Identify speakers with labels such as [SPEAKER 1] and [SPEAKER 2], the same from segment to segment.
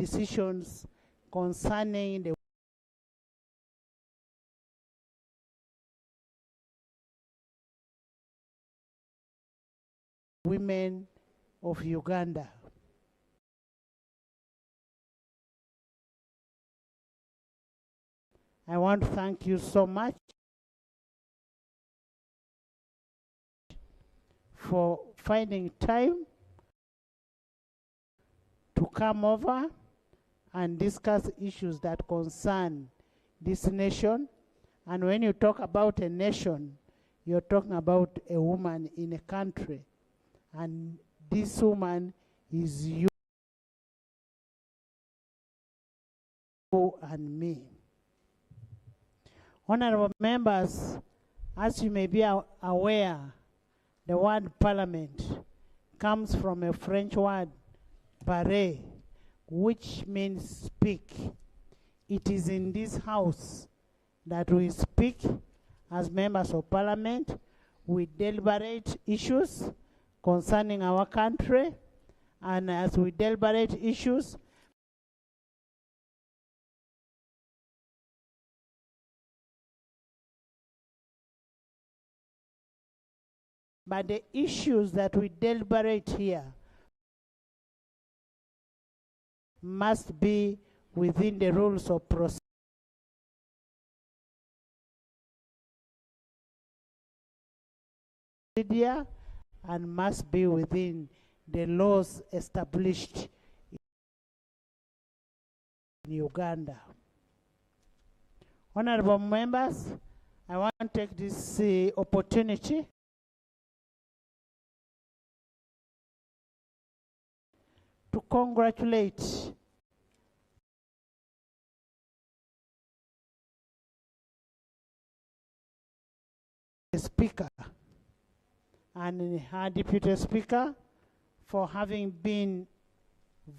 [SPEAKER 1] decisions concerning the women of Uganda. I want to thank you so much for finding time to come over and discuss issues that concern this nation. And when you talk about a nation, you're talking about a woman in a country. And this woman is you and me. Honorable members, as you may be aware, the word parliament comes from a French word, parler, which means speak. It is in this house that we speak as members of parliament. We deliberate issues concerning our country, and as we deliberate issues, but the issues that we deliberate here must be within the rules of procedure and must be within the laws established in Uganda. Honorable members, I want to take this opportunity to congratulate the Speaker and her Deputy Speaker for having been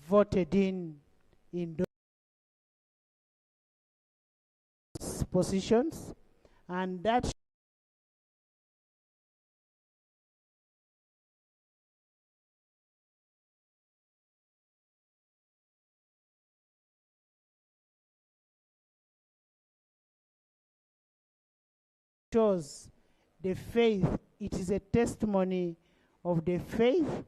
[SPEAKER 1] voted in those positions, and that shows the faith. It is a testimony of the faith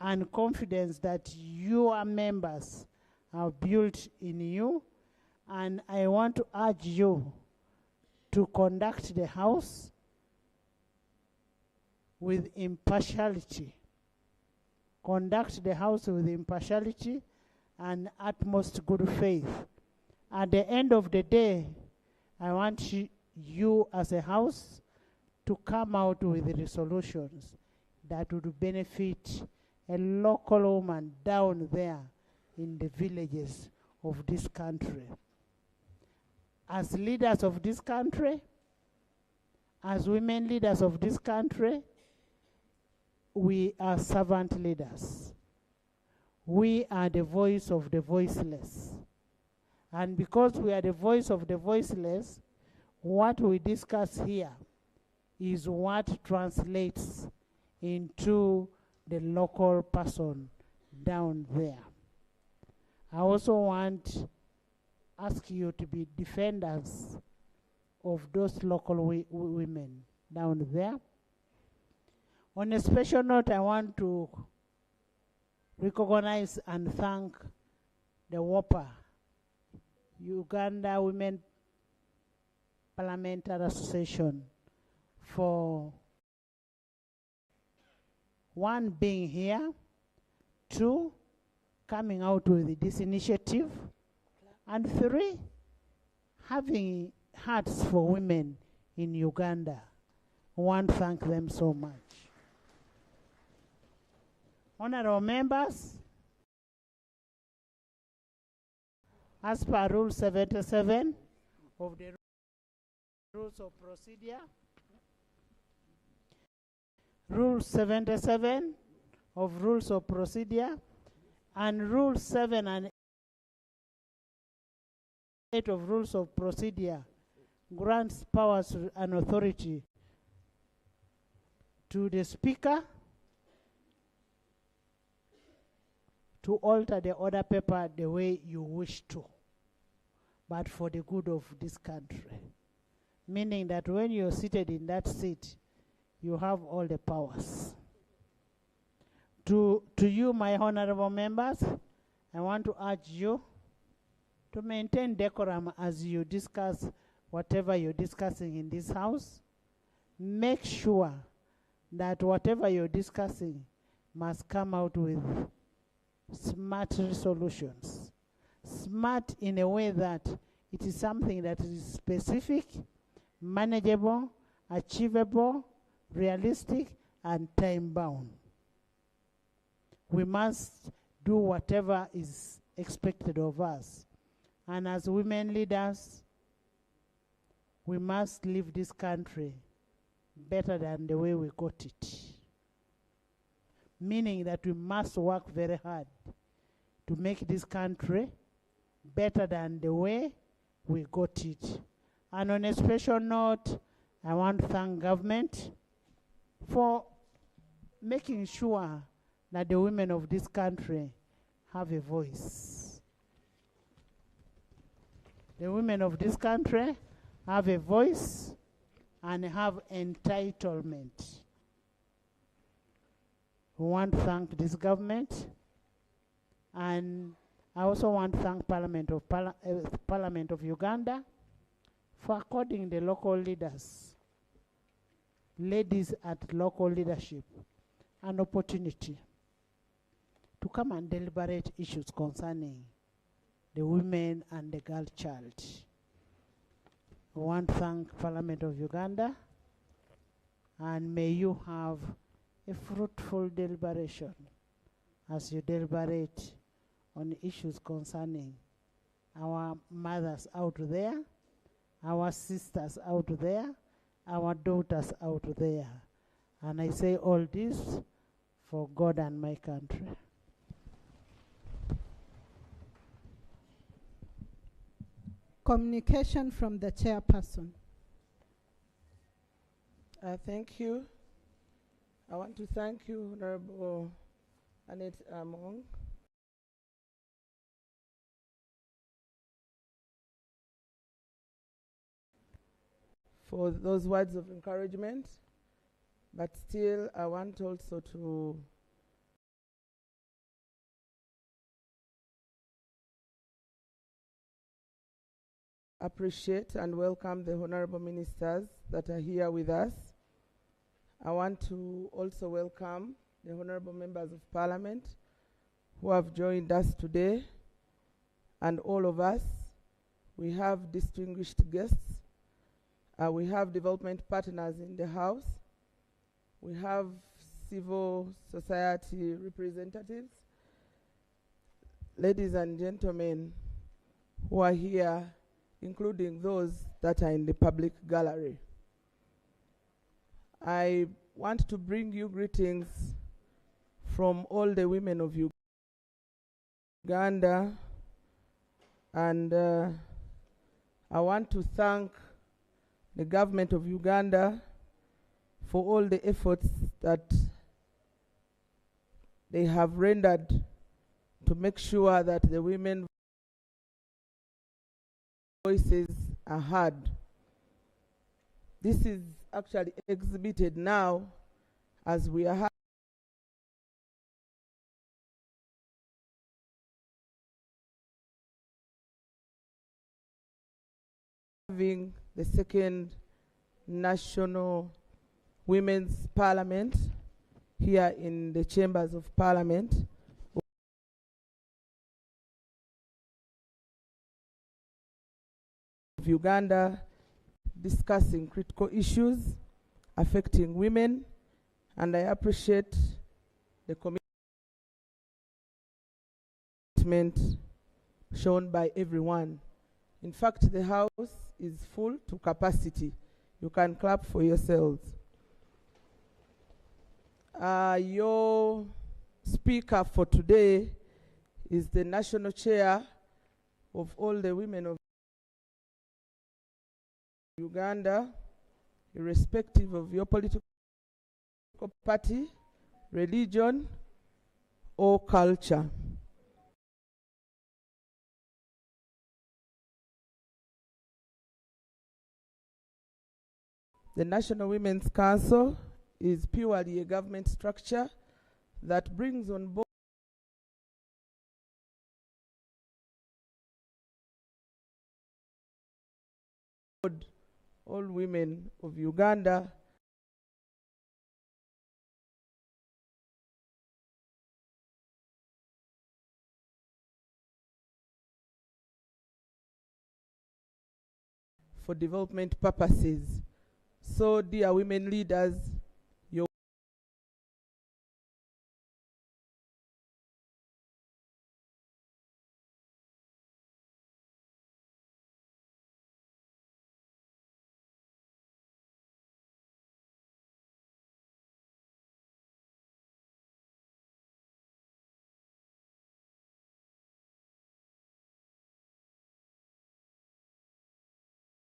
[SPEAKER 1] and confidence that your members have built in you. And I want to urge you to conduct the House with impartiality. Conduct the House with impartiality and utmost good faith. At the end of the day, I want you as a House to come out with resolutions that would benefit a local woman down there in the villages of this country. As leaders of this country, as women leaders of this country, we are servant leaders. We are the voice of the voiceless. And because we are the voice of the voiceless, what we discuss here is what translates into the local person down there. I also want to ask you to be defenders of those local women down there. On a special note, I want to recognize and thank the WOPA, Uganda Women Parliamentary Association, for one, being here, two, coming out with this initiative, and three, having hearts for women in Uganda. I want to thank them so much. Honorable members, as per Rule 77 of the Rules of Procedure, Rule 77 of Rules of Procedure, and Rule 7 and 8 of Rules of Procedure grants powers and authority to the Speaker to alter the order paper the way you wish to, but for the good of this country. Meaning that when you're seated in that seat, you have all the powers. To you, my honorable members, I want to urge you to maintain decorum as you discuss whatever you're discussing in this house. Make sure that whatever you're discussing must come out with smart solutions. Smart in a way that it is something that is specific, manageable, achievable, realistic, and time-bound. We must do whatever is expected of us. And as women leaders, we must leave this country better than the way we got it. Meaning that we must work very hard to make this country better than the way we got it. And on a special note, I want to thank government for making sure that the women of this country have a voice. The women of this country have a voice and have entitlement. We want to thank this government, and I also want to thank Parliament of Uganda for according the local leaders, ladies at local leadership, an opportunity to come and deliberate issues concerning the women and the girl child. We want to thank Parliament of Uganda, and may you have a fruitful deliberation as you deliberate on issues concerning our mothers out there, our sisters out there, our daughters out there. And I say all this for God and my country.
[SPEAKER 2] Communication from the chairperson.
[SPEAKER 3] Thank you. I want to thank you, Honorable Annette Among, for those words of encouragement, but still I want also to appreciate and welcome the honorable ministers that are here with us. I want to also welcome the honorable members of parliament who have joined us today, and all of us. We have distinguished guests. We have development partners in the house. We have civil society representatives. Ladies and gentlemen who are here, including those that are in the public gallery. I want to bring you greetings from all the women of Uganda, and I want to thank the government of Uganda for all the efforts that they have rendered to make sure that the women voices are heard. This is actually exhibited now as we are having the second National Women's Parliament here in the Chambers of Parliament of Uganda, discussing critical issues affecting women, and I appreciate the commitment shown by everyone. In fact, the house is full to capacity. You can clap for yourselves. Your speaker for today is the national chair of all the women of Uganda, irrespective of your political party, religion, or culture. The National Women's Council is purely a government structure that brings on board all women of Uganda for development purposes. So, dear women leaders, you're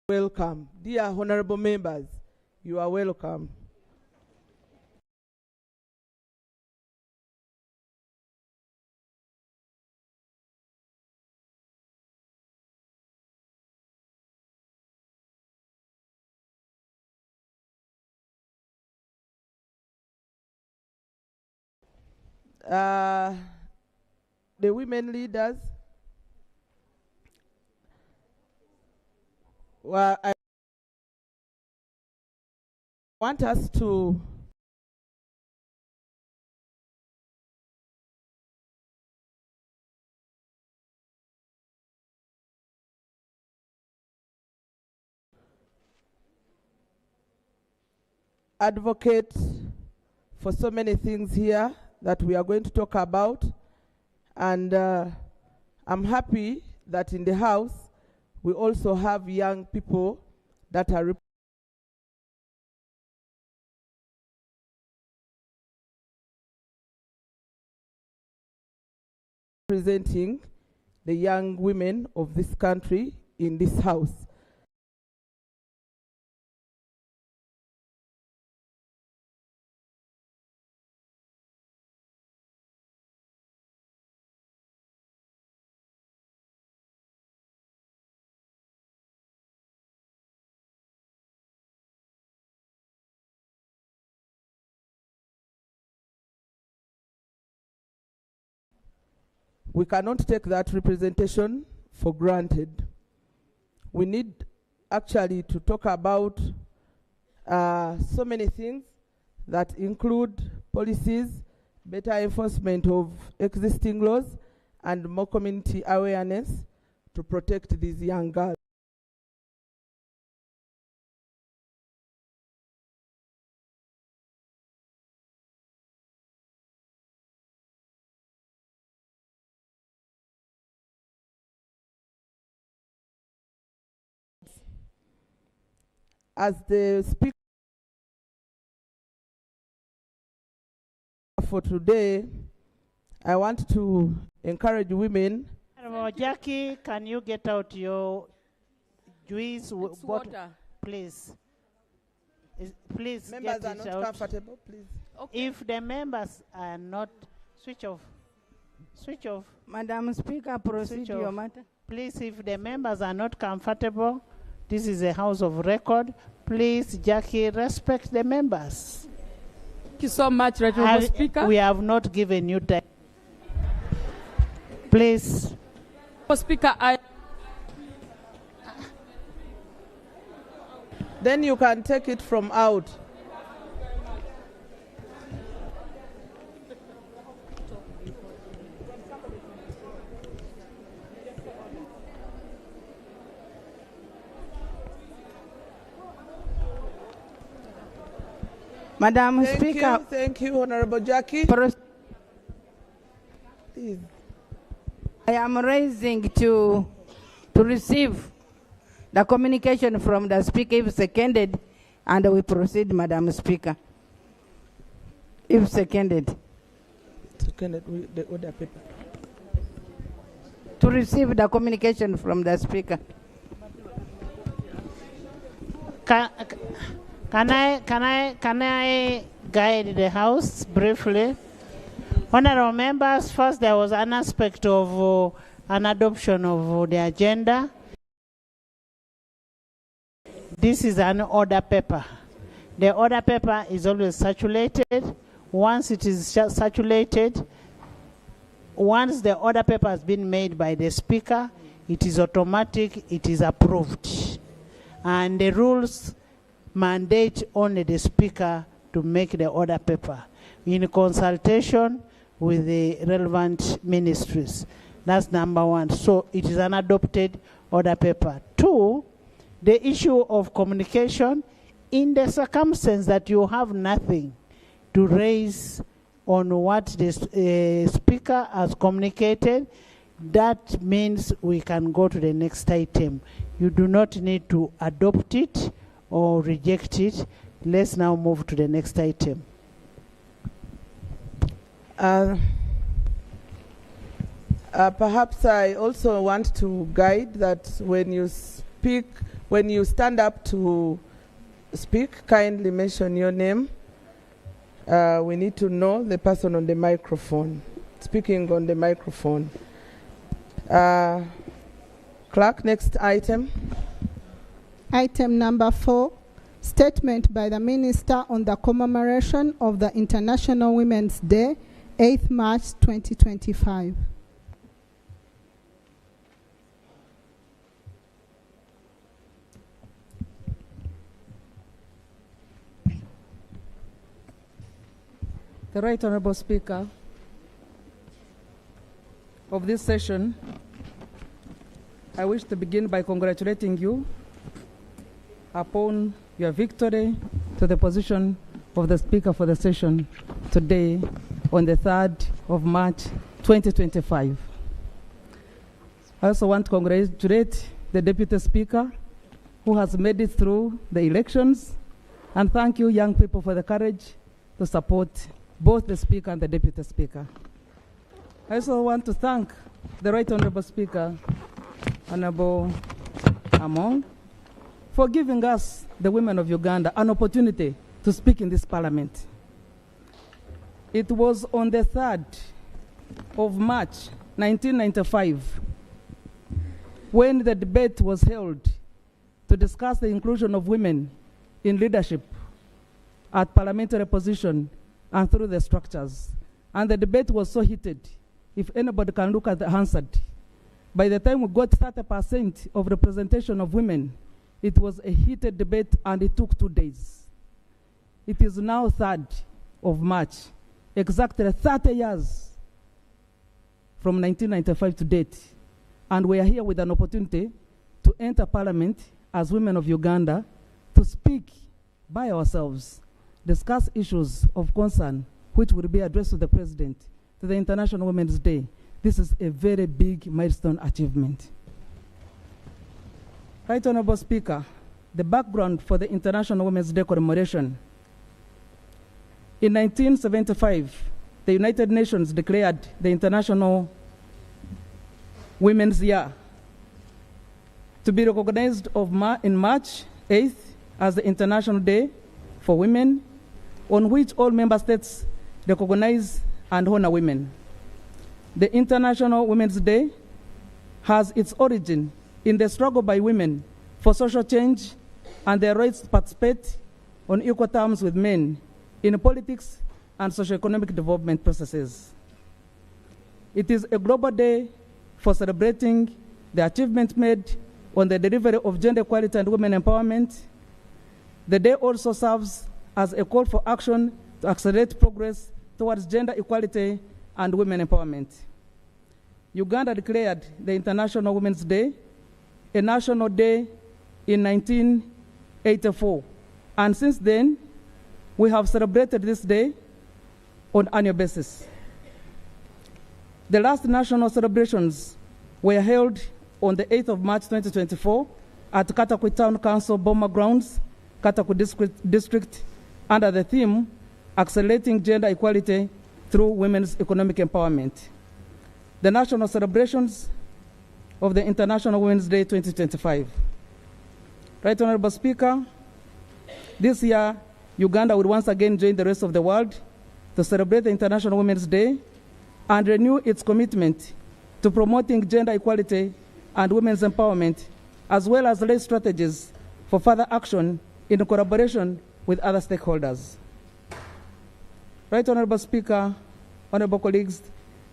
[SPEAKER 3] welcome. Dear honorable members, you are welcome. The women leaders, well, I want us to advocate for so many things here that we are going to talk about, and I'm happy that in the House we also have young people that are representing the young women of this country in this House. We cannot take that representation for granted. We need actually to talk about so many things that include policies, better enforcement of existing laws, and more community awareness to protect these young girls. As the speaker for today, I want to encourage women.
[SPEAKER 1] Jackie, can you get out your juice
[SPEAKER 4] water,
[SPEAKER 1] please? Please
[SPEAKER 3] Members
[SPEAKER 1] get
[SPEAKER 3] are
[SPEAKER 1] it
[SPEAKER 3] not
[SPEAKER 1] out.
[SPEAKER 3] comfortable, please.
[SPEAKER 4] Okay.
[SPEAKER 1] If the members are not, switch off. Switch off.
[SPEAKER 5] Madam Speaker, proceed
[SPEAKER 1] Switch
[SPEAKER 5] your
[SPEAKER 1] off.
[SPEAKER 5] matter.
[SPEAKER 1] Please, if the members are not comfortable, this is a house of record. Please, Jackie, respect the members.
[SPEAKER 4] Thank you so much, Honorable Speaker.
[SPEAKER 1] We have not given you time. Please.
[SPEAKER 4] Speaker,
[SPEAKER 3] Then you can take it from out.
[SPEAKER 5] Madam Speaker,
[SPEAKER 3] Thank you, Honorable Jackie.
[SPEAKER 5] Please.
[SPEAKER 3] Please.
[SPEAKER 5] I am raising to receive the communication from the Speaker if seconded, and we proceed, Madam Speaker. If seconded.
[SPEAKER 3] Seconded with the order paper.
[SPEAKER 5] To receive the communication from the Speaker.
[SPEAKER 1] Can I guide the House briefly? Honorable members, first there was an aspect of an adoption of the agenda. This is an order paper. The order paper is always circulated. Once it is circulated, once the order paper has been made by the speaker, it is automatic, it is approved. And the rules mandate only the speaker to make the order paper in consultation with the relevant ministries. That's number one. So it is an adopted order paper. Two, the issue of communication. In the circumstance that you have nothing to raise on what the speaker has communicated, that means we can go to the next item. You do not need to adopt it or reject it. Let's now move to the next item.
[SPEAKER 3] Perhaps I also want to guide that when you speak, when you stand up to speak, kindly mention your name. We need to know the person on the microphone, speaking on the microphone. Clerk, next item.
[SPEAKER 2] Item number 4, statement by the Minister on the commemoration of the International Women's Day, 8th March 2025.
[SPEAKER 4] The Right Honorable Speaker of this session, I wish to begin by congratulating you upon your victory to the position of the Speaker for the session today on the 3rd of March 2025. I also want to congratulate the Deputy Speaker who has made it through the elections, and thank you young people for the courage to support both the Speaker and the Deputy Speaker. I also want to thank the Right Honorable Speaker, Honorable Among, for giving us, the women of Uganda, an opportunity to speak in this parliament. It was on the 3rd of March 1995 when the debate was held to discuss the inclusion of women in leadership at parliamentary position and through the structures. And the debate was so heated, if anybody can look at the Hansard, by the time we got 30% of representation of women, it was a heated debate and it took 2 days. It is now 3rd of March, exactly 30 years from 1995 to date. And we are here with an opportunity to enter parliament as women of Uganda to speak by ourselves, discuss issues of concern which will be addressed to the President to the International Women's Day. This is a very big milestone achievement. Right Honorable Speaker, the background for the International Women's Day commemoration. In 1975, the United Nations declared the International Women's Year to be recognized in March 8th as the International Day for Women, on which all member states recognize and honor women. The International Women's Day has its origin in the struggle by women for social change and their rights to participate on equal terms with men in politics and socioeconomic development processes. It is a global day for celebrating the achievements made on the delivery of gender equality and women empowerment. The day also serves as a call for action to accelerate progress towards gender equality and women empowerment. Uganda declared the International Women's Day a national day in 1984, and since then, we have celebrated this day on an annual basis. The last national celebrations were held on the 8th of March 2024 at Katakwi Town Council Boma Grounds, Katakwi District, under the theme, Accelerating Gender Equality Through Women's Economic Empowerment. The national celebrations of the International Women's Day 2025. Right Honorable Speaker, this year, Uganda will once again join the rest of the world to celebrate the International Women's Day and renew its commitment to promoting gender equality and women's empowerment, as well as lay strategies for further action in collaboration with other stakeholders. Right Honorable Speaker, honorable colleagues,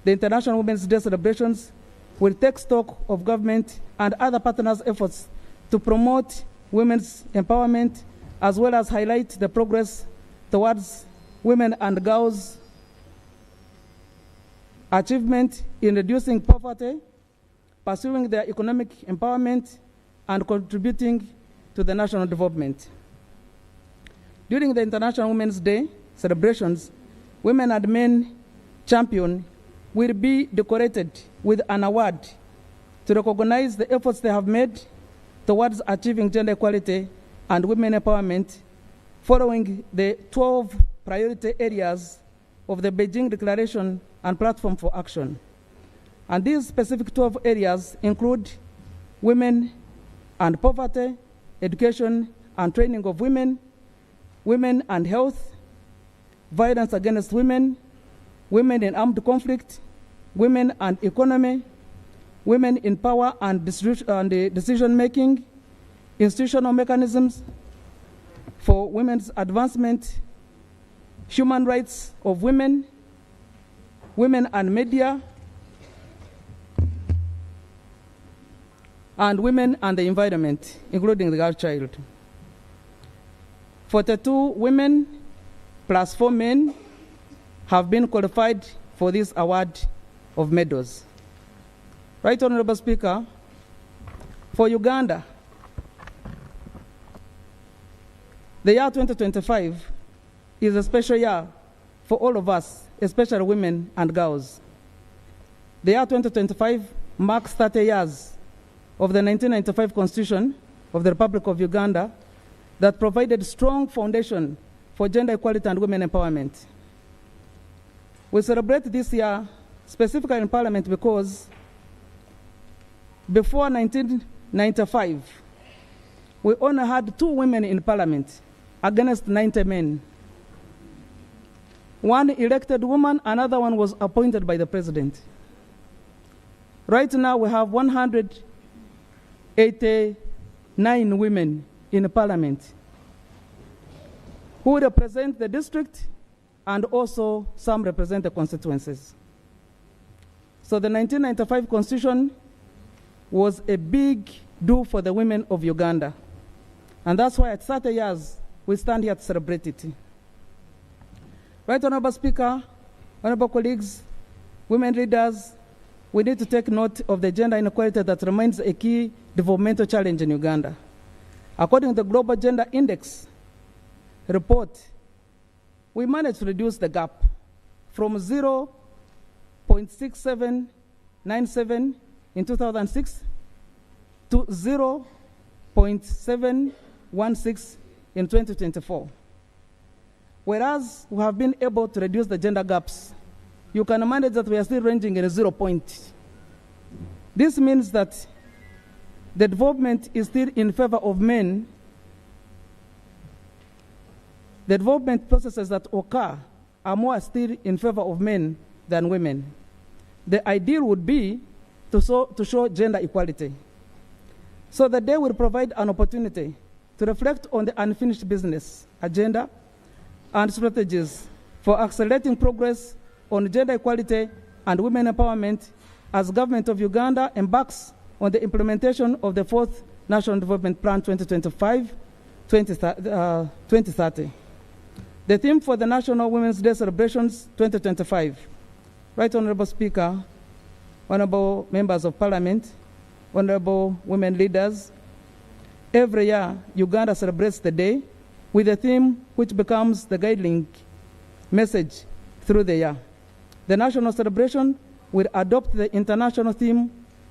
[SPEAKER 4] the International Women's Day celebrations will take stock of government and other partners' efforts to promote women's empowerment, as well as highlight the progress towards women and girls' achievement in reducing poverty, pursuing their economic empowerment, and contributing to the national development. During the International Women's Day celebrations, women and men champions will be decorated with an award to recognize the efforts they have made towards achieving gender equality and women empowerment, following the 12 priority areas of the Beijing Declaration and Platform for Action. And these specific 12 areas include women and poverty, education and training of women, women and health, violence against women, women in armed conflict, women and economy, women in power and decision-making, institutional mechanisms for women's advancement, human rights of women, women and media, and women and the environment, including the girl child. 42 women plus 4 men have been qualified for this award of medals. Right Honorable Speaker, for Uganda, the year 2025 is a special year for all of us, especially women and girls. The year 2025 marks 30 years of the 1995 Constitution of the Republic of Uganda that provided strong foundation for gender equality and women empowerment. We celebrate this year specifically in Parliament because before 1995, we only had 2 women in Parliament against 90 men. One elected woman, another one was appointed by the president. Right now we have 189 women in Parliament who represent the district and also some represent the constituencies. So the 1995 Constitution was a big do for the women of Uganda. And that's why at 30 years, we stand here to celebrate it. Right Honorable Speaker, honorable colleagues, women leaders, we need to take note of the gender inequality that remains a key developmental challenge in Uganda. According to the Global Gender Index report, we managed to reduce the gap from 0.6797 in 2006 to 0.716 in 2024. Whereas we have been able to reduce the gender gaps, you can imagine that we are still ranging in a 0 point. This means that the development is still in favor of men. The development processes that occur are more still in favor of men than women. The ideal would be to show gender equality. So the day will provide an opportunity to reflect on the unfinished business agenda and strategies for accelerating progress on gender equality and women empowerment as government of Uganda embarks on the implementation of the 4th National Development Plan 2025-2030. The theme for the National Women's Day celebrations 2025. Right Honorable Speaker, honorable members of Parliament, honorable women leaders, every year Uganda celebrates the day with a theme which becomes the guiding message through the year. The national celebration will adopt the international theme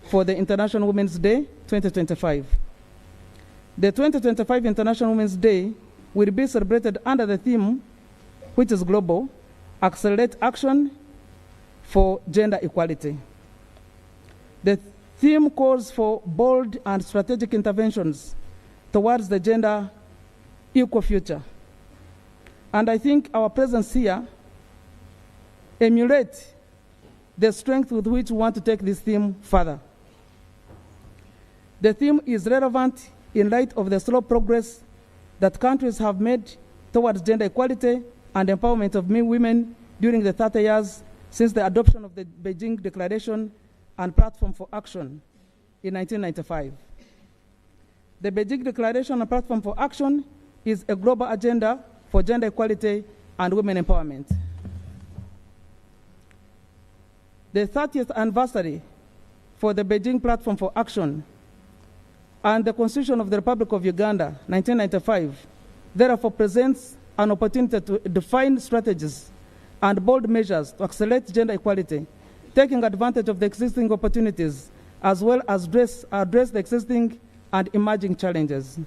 [SPEAKER 4] for the International Women's Day 2025. The 2025 International Women's Day will be celebrated under the theme, which is global, Accelerate Action for Gender Equality. The theme calls for bold and strategic interventions towards the gender equal future. And I think our presence here emulates the strength with which we want to take this theme further. The theme is relevant in light of the slow progress that countries have made towards gender equality and empowerment of women during the 30 years since the adoption of the Beijing Declaration and Platform for Action in 1995. The Beijing Declaration and Platform for Action is a global agenda for gender equality and women empowerment. The 30th anniversary for the Beijing Platform for Action and the Constitution of the Republic of Uganda, 1995, therefore presents an opportunity to define strategies and bold measures to accelerate gender equality, taking advantage of the existing opportunities, as well as address the existing and emerging challenges.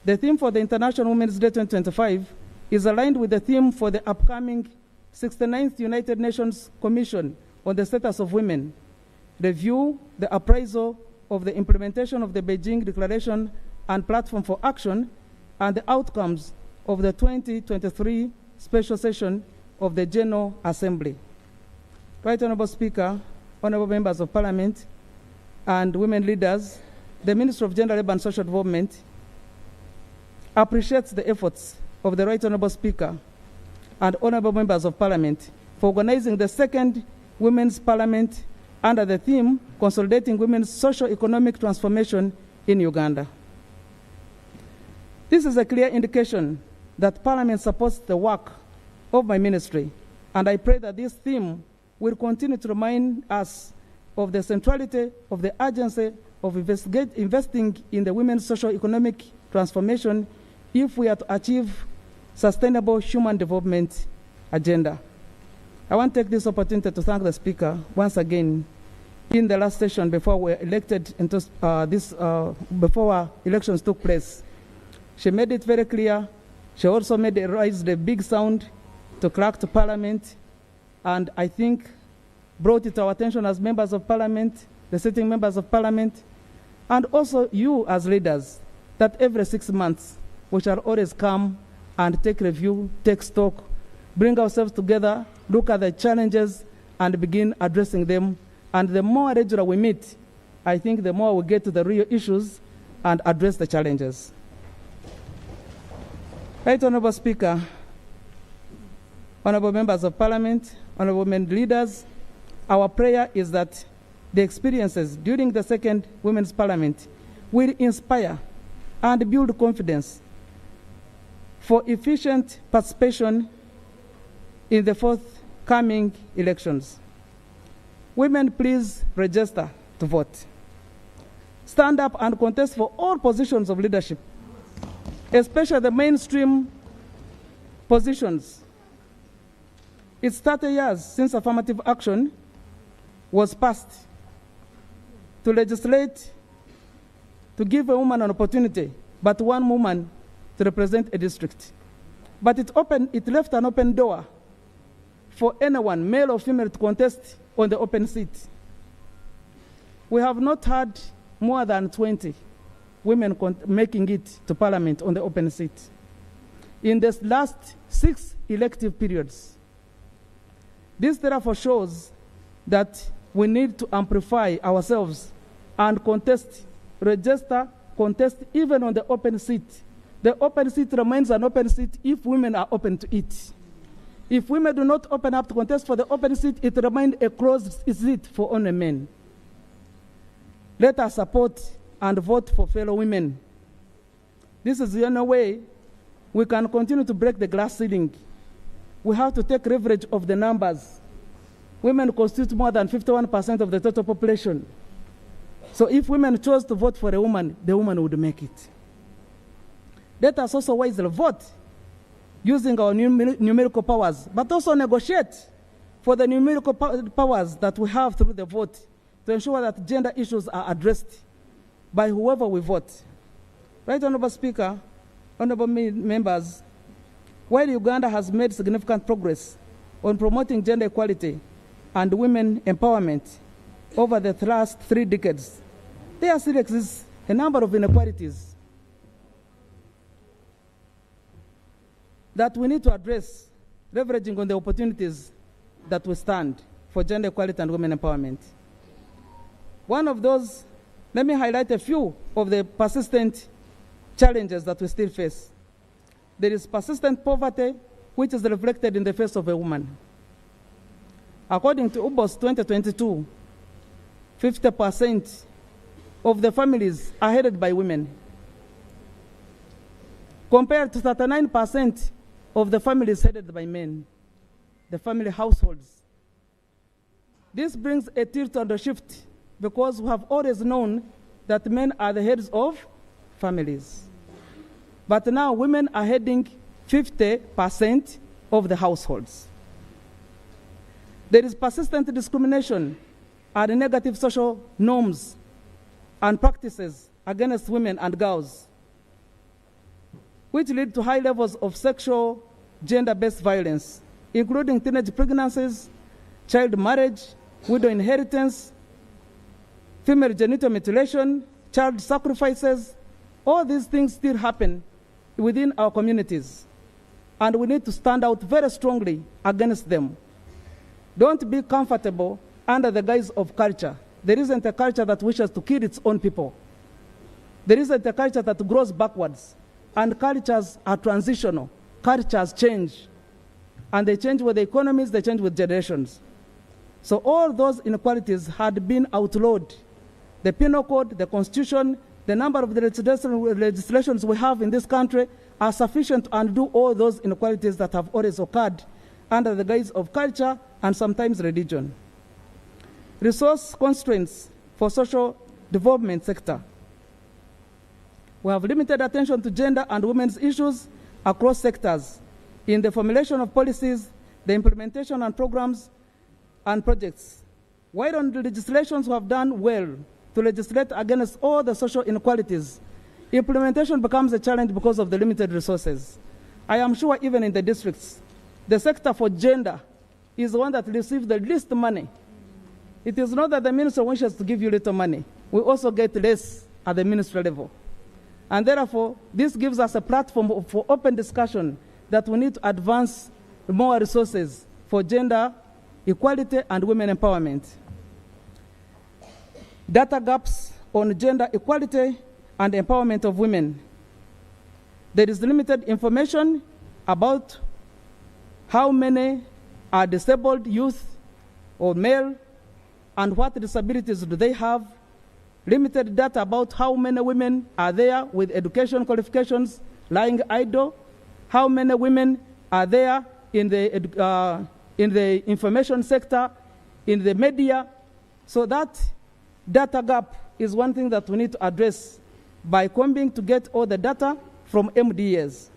[SPEAKER 4] The theme for the International Women's Day 2025 is aligned with the theme for the upcoming 69th United Nations Commission on the Status of Women, review the appraisal of the implementation of the Beijing Declaration and Platform for Action, and the outcomes of the 2023 special session of the General Assembly. Right Honorable Speaker, honorable members of Parliament, and women leaders, the Ministry of Gender, Labour and Social Development appreciates the efforts of the Right Honorable Speaker and honorable members of Parliament for organizing the second Women's Parliament under the theme Consolidating Women's Socio-Economic Transformation in Uganda. This is a clear indication that Parliament supports the work of my ministry, and I pray that this theme will continue to remind us of the centrality of the urgency of investing in the women's socio-economic transformation if we are to achieve sustainable human development agenda. I want to take this opportunity to thank the Speaker once again. In the last session, before we were elected into before our elections took place, she made it very clear. She also raised a big sound to crack to Parliament, and I think brought it to our attention as members of Parliament, the sitting members of Parliament, and also you as leaders, that every 6 months we shall always come and take review, take stock, bring ourselves together, look at the challenges, and begin addressing them. And the more regular we meet, I think the more we get to the real issues and address the challenges. Right Honorable Speaker, honorable members of Parliament, honorable women leaders, our prayer is that the experiences during the second Women's Parliament will inspire and build confidence for efficient participation in the forthcoming elections. Women, please register to vote. Stand up and contest for all positions of leadership, especially the mainstream positions. It's 30 years since affirmative action was passed to legislate to give a woman an opportunity, but one woman to represent a district. But it left an open door for anyone, male or female, to contest on the open seat. We have not had more than 20 women making it to Parliament on the open seat in the last 6 elective periods. This therefore shows that we need to amplify ourselves and contest, register, contest even on the open seat. The open seat remains an open seat if women are open to it. If women do not open up to contest for the open seat, it remains a closed seat for only men. Let us support and vote for fellow women. This is the only way we can continue to break the glass ceiling. We have to take leverage of the numbers. Women constitute more than 51% of the total population. So if women chose to vote for a woman, the woman would make it. Let us also wisely vote using our numerical powers, but also negotiate for the numerical powers that we have through the vote to ensure that gender issues are addressed by whoever we vote. Right Honorable Speaker, honorable members, while Uganda has made significant progress on promoting gender equality and women empowerment over the last 3 decades, there still exists a number of inequalities that we need to address, leveraging on the opportunities that we stand for gender equality and women empowerment. One of those, let me highlight a few of the persistent challenges that we still face. there is persistent poverty, which is reflected in the face of a woman. According to UBOS 2022, 50% of the families are headed by women, compared to 39% of the families headed by men, the family households. This brings a tilt and a shift because we have always known that men are the heads of families. But now women are heading 50% of the households. There is persistent discrimination and negative social norms and practices against women and girls, which lead to high levels of sexual gender-based violence, including teenage pregnancies, child marriage, widow inheritance, female genital mutilation, child sacrifices. All these things still happen within our communities, and we need to stand out very strongly against them. Don't be comfortable under the guise of culture. There isn't a culture that wishes to kill its own people. There isn't a culture that grows backwards. And cultures are transitional. Cultures change. And they change with the economies, they change with generations. So all those inequalities had been outlawed. The Penal Code, the Constitution, the number of the legislations we have in this country are sufficient to undo all those inequalities that have always occurred under the guise of culture and sometimes religion. Resource constraints for social development sector. We have limited attention to gender and women's issues across sectors in the formulation of policies, the implementation and programs and projects. While on the legislations we have done well to legislate against all the social inequalities, implementation becomes a challenge because of the limited resources. I am sure even in the districts, the sector for gender is the one that receives the least money. It is not that the minister wishes to give you little money. We also get less at the ministry level. And therefore, this gives us a platform for open discussion that we need to advance more resources for gender equality and women empowerment. Data gaps on gender equality and empowerment of women. There is limited information about how many are disabled youth or male and what disabilities do they have. Limited data about how many women are there with education qualifications lying idle, how many women are there in the information sector, in the media. So that data gap is one thing that we need to address by combing to get all the data from MDAs.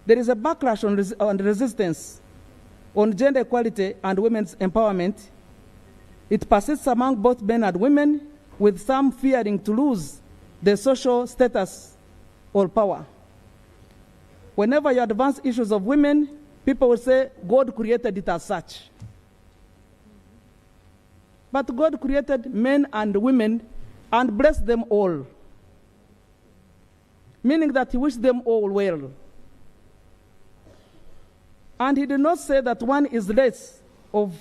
[SPEAKER 4] There is a backlash on resistance on gender equality and women's empowerment. It persists among both men and women, with some fearing to lose their social status or power. Whenever you advance issues of women, people will say, God created it as such. But God created men and women and blessed them all, meaning that he wished them all well. And he did not say that one is less of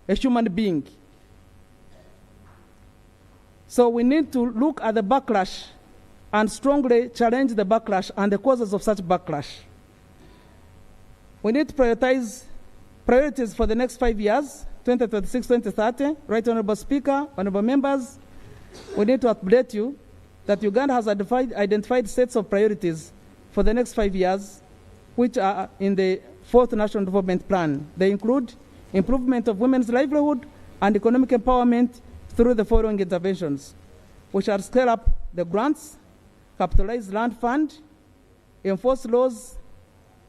[SPEAKER 4] a human being. So we need to look at the backlash and strongly challenge the backlash and the causes of such backlash. We need to prioritize priorities for the next 5 years, 2026-2030. Right, Honorable Speaker, Honorable Members, we need to update you that Uganda has identified sets of priorities for the next 5 years, which are in the 4th National Development Plan. They include improvement of women's livelihood and economic empowerment through the following interventions. We shall scale up the grants, capitalize land fund, enforce laws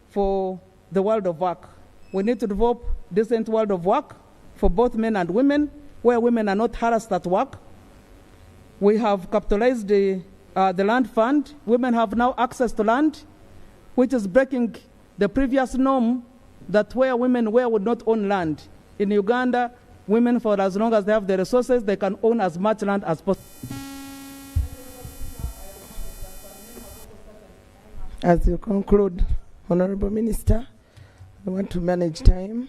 [SPEAKER 4] for the world of work. We need to develop decent world of work for both men and women, where women are not harassed at work. We have capitalized the land fund. Women have now access to land, which is breaking the previous norm that where women would not own land. In Uganda, women, for as long as they have the resources, they can own as much land as possible.
[SPEAKER 3] As you conclude, Honorable Minister, I want to manage time.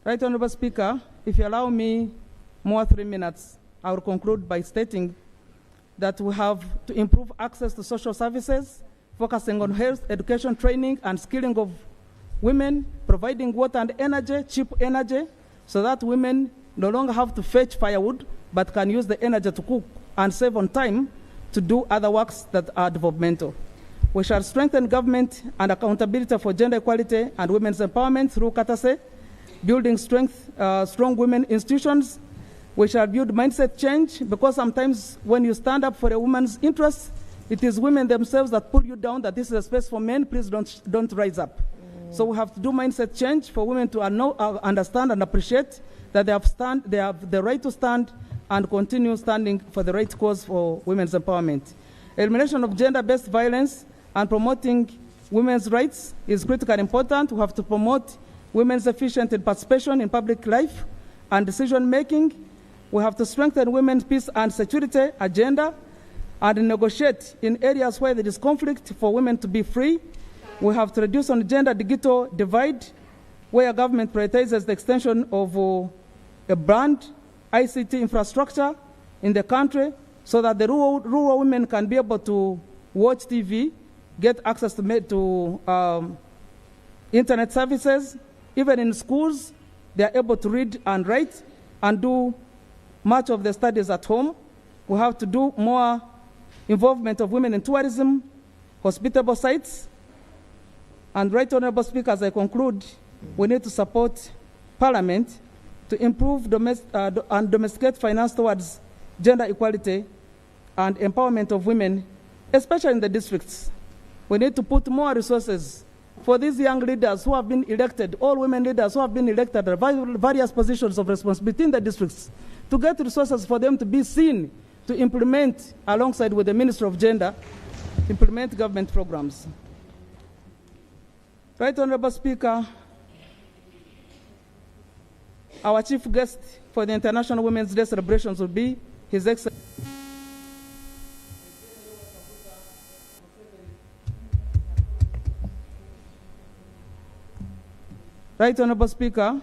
[SPEAKER 4] Right Honorable Speaker, if you allow me more 3 minutes, I will conclude by stating that we have to improve access to social services, focusing on health, education, training, and skilling of women, providing water and energy, cheap energy, so that women no longer have to fetch firewood, but can use the energy to cook and save on time to do other works that are developmental. We shall strengthen government and accountability for gender equality and women's empowerment through Katase, building strong women institutions. We shall build mindset change, because sometimes when you stand up for a woman's interests, it is women themselves that pull you down, that this is a space for men, please don't rise up. So we have to do mindset change for women to understand and appreciate that they have the right to stand and continue standing for the right cause for women's empowerment. Elimination of gender-based violence and promoting women's rights is critically important. We have to promote women's efficient participation in public life and decision-making. We have to strengthen women's peace and security agenda and negotiate in areas where there is conflict for women to be free. We have to reduce on gender digital divide, where government prioritizes the extension of a brand ICT infrastructure in the country, so that the rural women can be able to watch TV, get access to internet services. Even in schools, they are able to read and write and do much of the studies at home. We have to do more involvement of women in tourism, hospitable sites. And Right Honorable Speaker, as I conclude, we need to support Parliament to improve and domesticate finance towards gender equality and empowerment of women, especially in the districts. We need to put more resources for these young leaders who have been elected, all women leaders who have been elected at various positions of responsibility in the districts, to get resources for them to be seen, to implement, alongside with the Ministry of Gender, implement government programs. Right Honorable Speaker, our chief guest for the International Women's Day celebrations will be His Excellency. Right Honorable Speaker,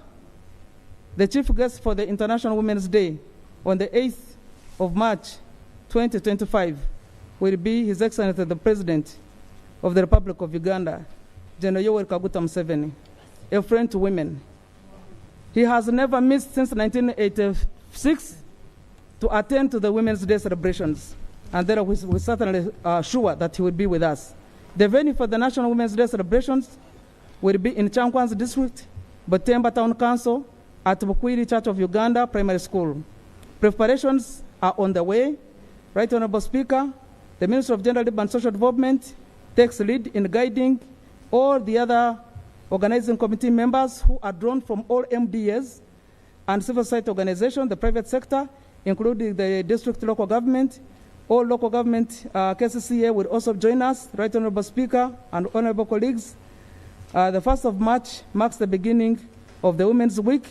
[SPEAKER 4] the chief guest for the International Women's Day on the 8th of March 2025 will be His Excellency the President of the Republic of Uganda, General Yoweri Kaguta Museveni, a friend to women. He has never missed since 1986 to attend to the Women's Day celebrations, and there we're certainly sure that he will be with us. The venue for the National Women's Day celebrations will be in Chankwanzi District, Butemba Town Council, at Bukwiri Church of Uganda Primary School. Preparations are on the way. Right Honorable Speaker, the Minister of Gender, Labour and Social Development takes lead in guiding all the other organizing committee members who are drawn from all MDAs and civil society organizations, the private sector, including the district local government. All local government KCCA will also join us. Right Honorable Speaker and honorable colleagues, the 1st of March marks the beginning of the Women's Week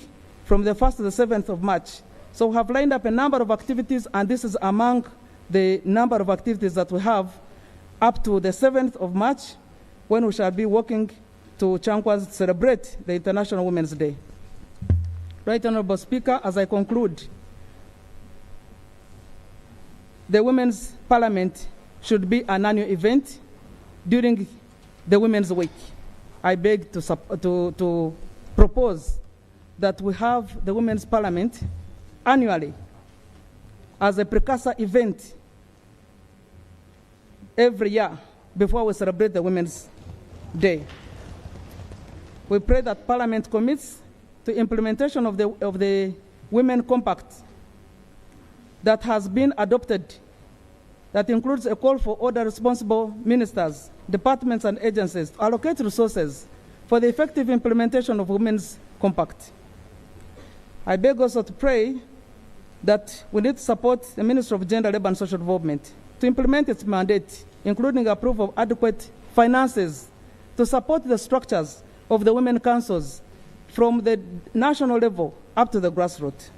[SPEAKER 4] from the 1st to the 7th of March. So we have lined up a number of activities, and this is among the number of activities that we have up to the 7th of March, when we shall be working to Chankwanzi to celebrate the International Women's Day. Right Honorable Speaker, as I conclude, the Women's Parliament should be an annual event during the Women's Week. I beg to propose that we have the Women's Parliament annually as a precursor event every year before we celebrate the Women's Day. We pray that Parliament commits to implementation of the Women Compact that has been adopted, that includes a call for all the responsible ministers, departments, and agencies to allocate resources for the effective implementation of Women's Compact. I beg also to pray that we need to support the Ministry of Gender, Labour and Social Development to implement its mandate, including approval of adequate finances to support the structures of the women councils from the national level up to the grassroots.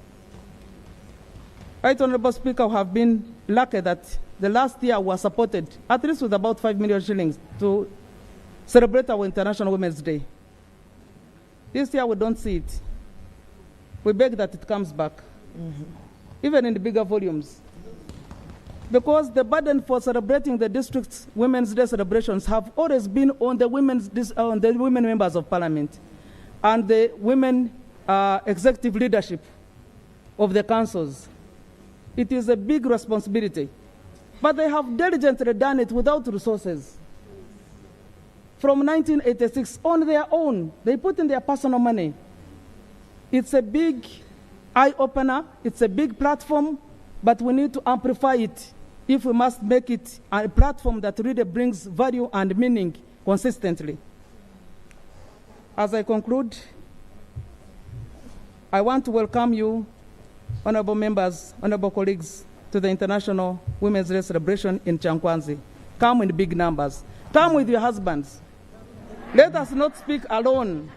[SPEAKER 4] Right Honorable Speaker, we have been lucky that the last year was supported at least with about 5 million shillings to celebrate our International Women's Day. This year we don't see it. we beg that it comes back, even in the bigger volumes. Because the burden for celebrating the district's Women's Day celebrations have always been on the women members of parliament and the women executive leadership of the councils. It is a big responsibility. But they have diligently done it without resources. From 1986, on their own, they put in their personal money. It's a big eye-opener, it's a big platform, but we need to amplify it if we must make it a platform that really brings value and meaning consistently. As I conclude, I want to welcome you, honorable members, honorable colleagues, to the International Women's Day celebration in Changkwanzi. Come in big numbers. Come with your husbands. Let us not speak alone.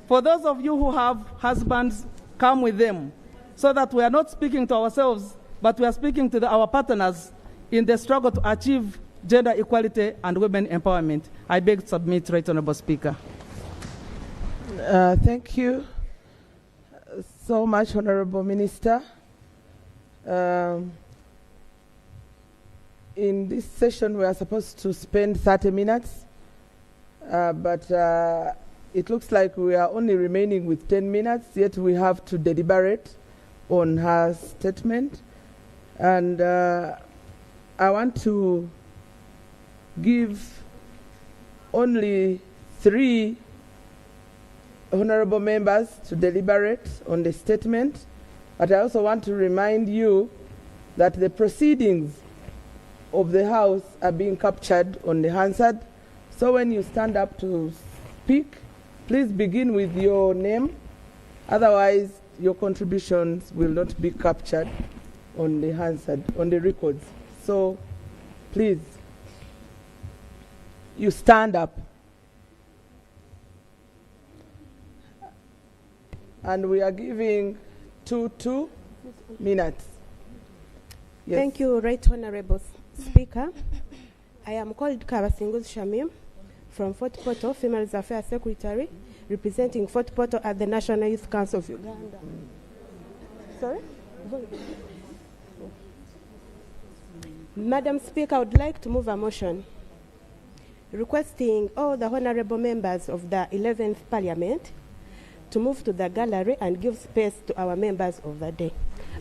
[SPEAKER 4] For those of you who have husbands, come with them, so that we are not speaking to ourselves, but we are speaking to our partners in the struggle to achieve gender equality and women empowerment. I beg to submit, Right Honorable Speaker.
[SPEAKER 3] Thank you so much, Honorable Minister. In this session, we are supposed to spend 30 minutes, but it looks like we are only remaining with 10 minutes, yet we have to deliberate on her statement. And I want to give only 3 honorable members to deliberate on the statement. But I also want to remind you that the proceedings of the House are being captured on the Hansard. So when you stand up to speak, please begin with your name. Otherwise, your contributions will not be captured on the Hansard, on the records. So please, you stand up. And we are giving 2 minutes. Yes.
[SPEAKER 6] Thank you, Right Honorable Speaker. I am called Kabasingus Shamim from Fort Portal, Females Affairs Secretary, representing Fort Portal at the National Youth Council of Uganda. Sorry? Madam Speaker, I would like to move a motion requesting all the honorable members of the 11th Parliament to move to the gallery and give space to our members of the day.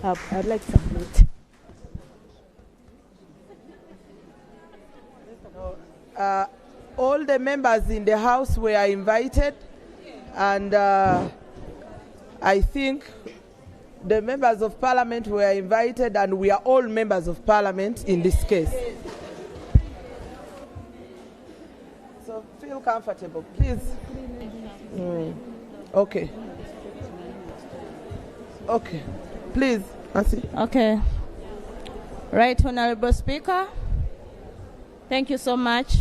[SPEAKER 6] I'd like to submit.
[SPEAKER 3] All the members in the House were invited, and I think the members of Parliament were invited, and we are all members of Parliament in this case. So feel comfortable, please. Okay. Okay. Please, Nancy.
[SPEAKER 7] Okay. Right Honorable Speaker, thank you so much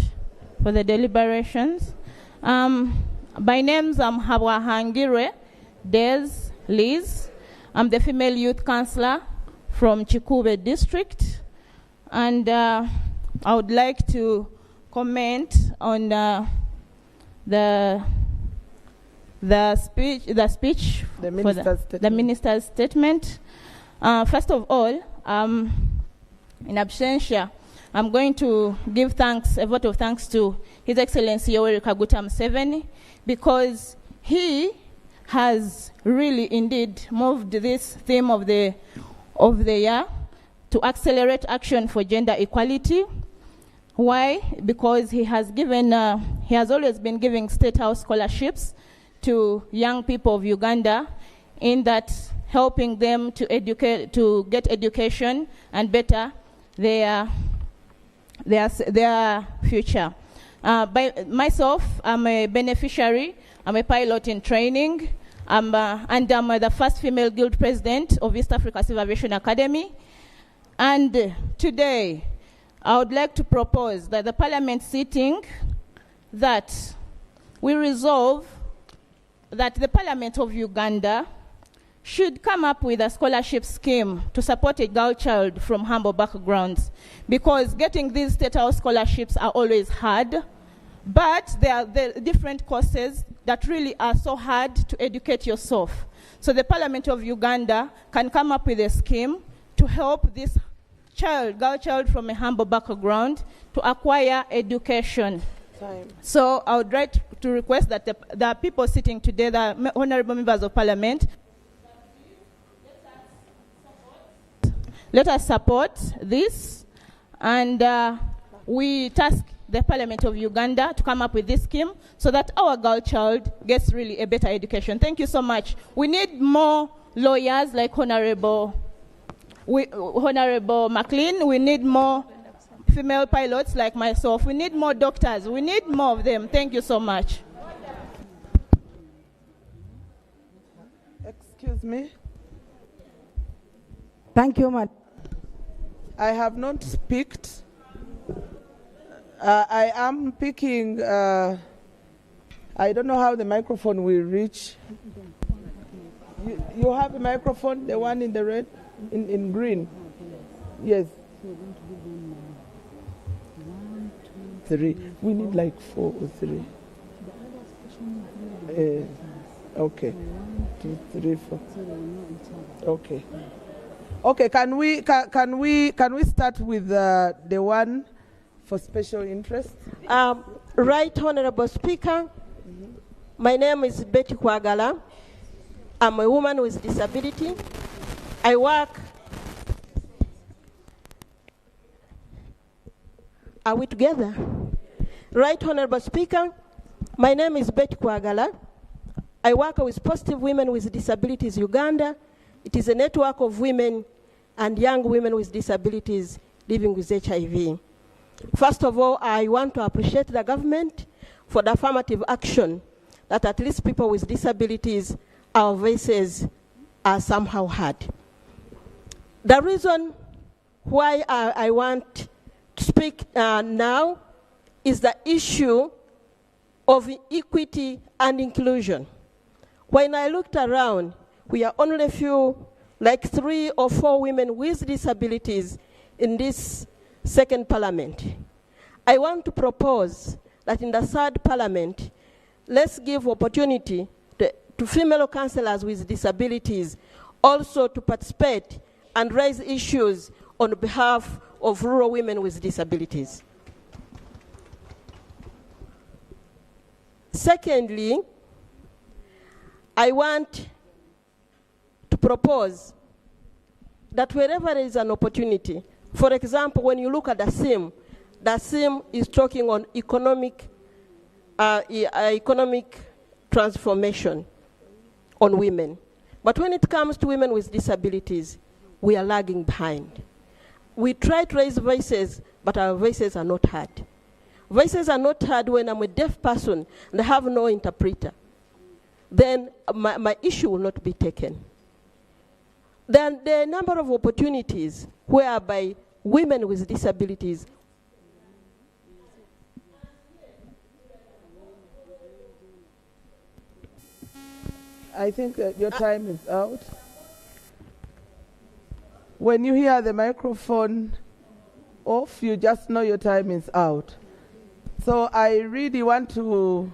[SPEAKER 7] for the deliberations. By names, I'm Habwahangire Des Liz. I'm the Female Youth Councillor from Chikube District. And I would like to comment on the speech, the minister's statement. First of all, in absentia, I'm going to give a vote of thanks to His Excellency Yoweri Kaguta Museveni, because he has really indeed moved this theme of the year to accelerate action for gender equality. Why? Because he has always been giving State House scholarships to young people of Uganda, in that helping them to get education and better their future. By myself, I'm a beneficiary. I'm a pilot in training. And I'm the first female guild president of East Africa Civil Aviation Academy. And today, I would like to propose that the Parliament sitting, that we resolve that the Parliament of Uganda should come up with a scholarship scheme to support a girl child from humble backgrounds, because getting these State House scholarships are always hard, but there are the different courses that really are so hard to educate yourself. So the Parliament of Uganda can come up with a scheme to help this girl child from a humble background to acquire education. So I would like to request that the people sitting today, the honorable members of Parliament, let us support this, and we task the Parliament of Uganda to come up with this scheme so that our girl child gets really a better education. Thank you so much. We need more lawyers like Honorable McLean. We need more female pilots like myself. We need more doctors. We need more of them. Thank you so much.
[SPEAKER 3] Excuse me.
[SPEAKER 5] Thank you, Madam.
[SPEAKER 3] I have not speaked. I am picking, I don't know how the microphone will reach. You have a microphone, the one in the red, in green? Yes. 3. We need like 4 or 3. Okay. 2, 3, 4. Okay. Okay. Can we start with the one for special interest?
[SPEAKER 8] Right Honorable Speaker, my name is Betty Kwagala. I'm a woman with disability. I work. Are we together? Right Honorable Speaker, my name is Betty Kwagala. I work with Positive Women with Disabilities Uganda. It is a network of women and young women with disabilities living with HIV. First of all, I want to appreciate the government for the affirmative action that at least people with disabilities, our voices are somehow heard. The reason why I want to speak now is the issue of equity and inclusion. When I looked around, we are only a few, like 3 or 4 women with disabilities in this second parliament. I want to propose that in the third parliament, let's give opportunity to female councillors with disabilities also to participate and raise issues on behalf of rural women with disabilities. Secondly, I want to propose that wherever there is an opportunity, for example, when you look at the theme is talking on economic transformation on women. But when it comes to women with disabilities, we are lagging behind. We try to raise voices, but our voices are not heard. Voices are not heard when I'm a deaf person and I have no interpreter. Then my issue will not be taken. Then there are a number of opportunities whereby women with disabilities
[SPEAKER 3] I think your time is out. When you hear the microphone off, you just know your time is out. So I really want to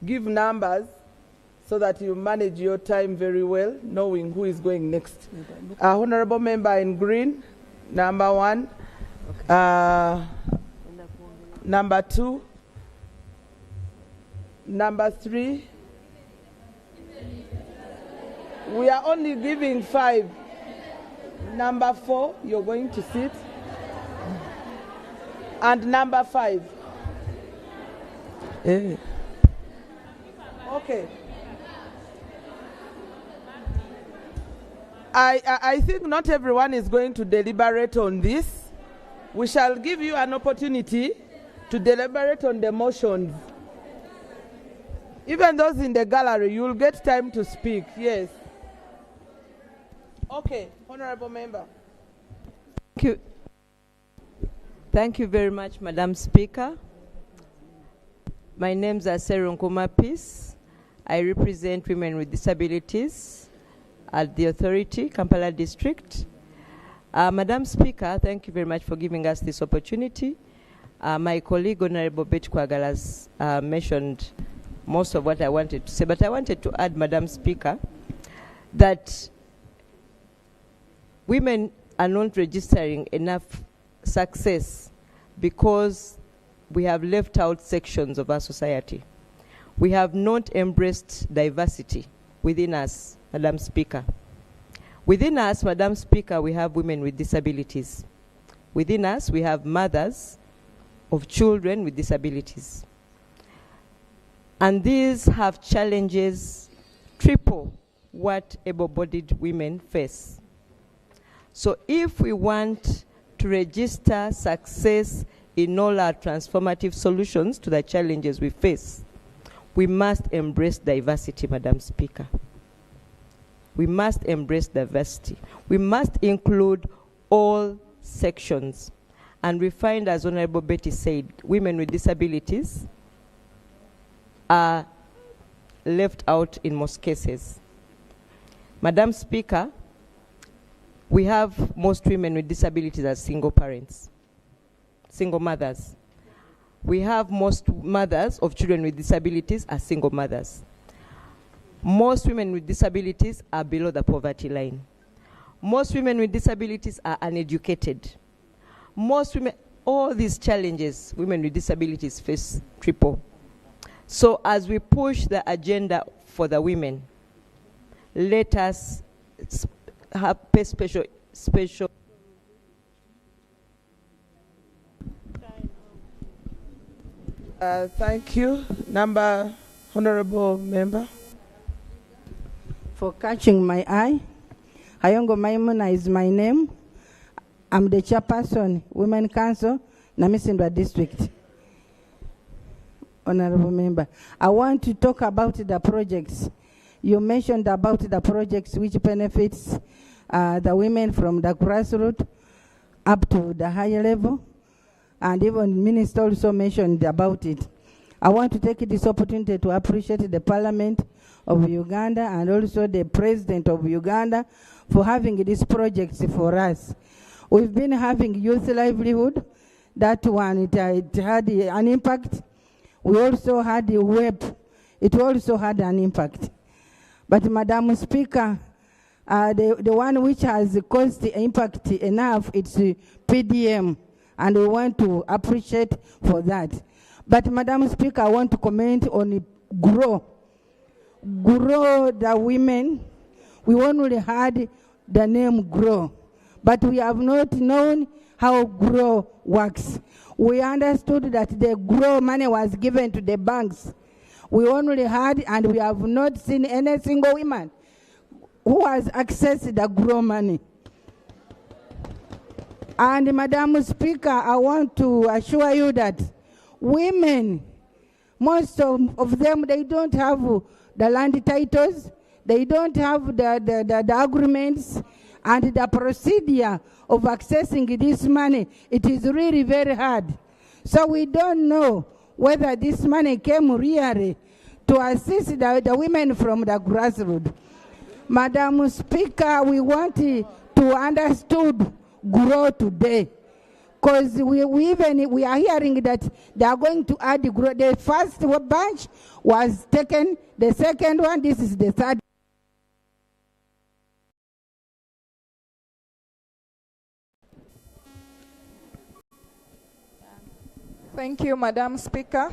[SPEAKER 3] give numbers so that you manage your time very well, knowing who is going next. Honorable member in green, number 1. Okay. Number 2. Number 3. We are only giving 5. Number 4, you're going to sit. And number 5. Okay. I think not everyone is going to deliberate on this. We shall give you an opportunity to deliberate on the motions. Even those in the gallery, you will get time to speak. Yes. Okay, honorable member.
[SPEAKER 9] Thank you. Thank you very much, Madam Speaker. My name is Aseru Nkuma Peace. I represent women with disabilities at the authority, Kampala District. Madam Speaker, thank you very much for giving us this opportunity. My colleague, Honorable Betty Kwagala, has mentioned most of what I wanted to say, but I wanted to add, Madam Speaker, that women are not registering enough success because we have left out sections of our society. We have not embraced diversity within us, Madam Speaker. Within us, Madam Speaker, we have women with disabilities. Within us, we have mothers of children with disabilities. And these have challenges triple what able-bodied women face. So if we want to register success in all our transformative solutions to the challenges we face, we must embrace diversity, Madam Speaker. We must embrace diversity. We must include all sections. And we find, as Honorable Betty said, women with disabilities are left out in most cases. Madam Speaker, we have most women with disabilities as single parents, single mothers. We have most mothers of children with disabilities as single mothers. Most women with disabilities are below the poverty line. Most women with disabilities are uneducated. Most women, all these challenges, women with disabilities face triple. So as we push the agenda for the women, let us pay special.
[SPEAKER 3] Thank you. Honorable Member.
[SPEAKER 5] For catching my eye. Hayongo Maimuna is my name. I'm the chairperson, Women Council, Namisindwa District. Honorable Member, I want to talk about the projects. You mentioned about the projects which benefits the women from the grassroots up to the higher level, and even Minister also mentioned about it. I want to take this opportunity to appreciate the Parliament of Uganda and also the President of Uganda for having these projects for us. We've been having youth livelihood. That one, it had an impact. We also had the web. It also had an impact. But Madam Speaker, the one which has caused the impact enough, it's PDM, and we want to appreciate for that. But Madam Speaker, I want to comment on GROW. GROW, the women, we only had the name GROW, but we have not known how GROW works. We understood that the GROW money was given to the banks. We only had, and we have not seen any single woman who has accessed the GROW money. And Madam Speaker, I want to assure you that women, most of them, they don't have the land titles, they don't have the agreements, and the procedure of accessing this money, it is really very hard. So we don't know whether this money came really to assist the women from the grassroots. Madam Speaker, we want to understand GROW today, because we are hearing that they are going to add GROW. The first bunch was taken, the second one, this is the third.
[SPEAKER 10] Thank you, Madam Speaker.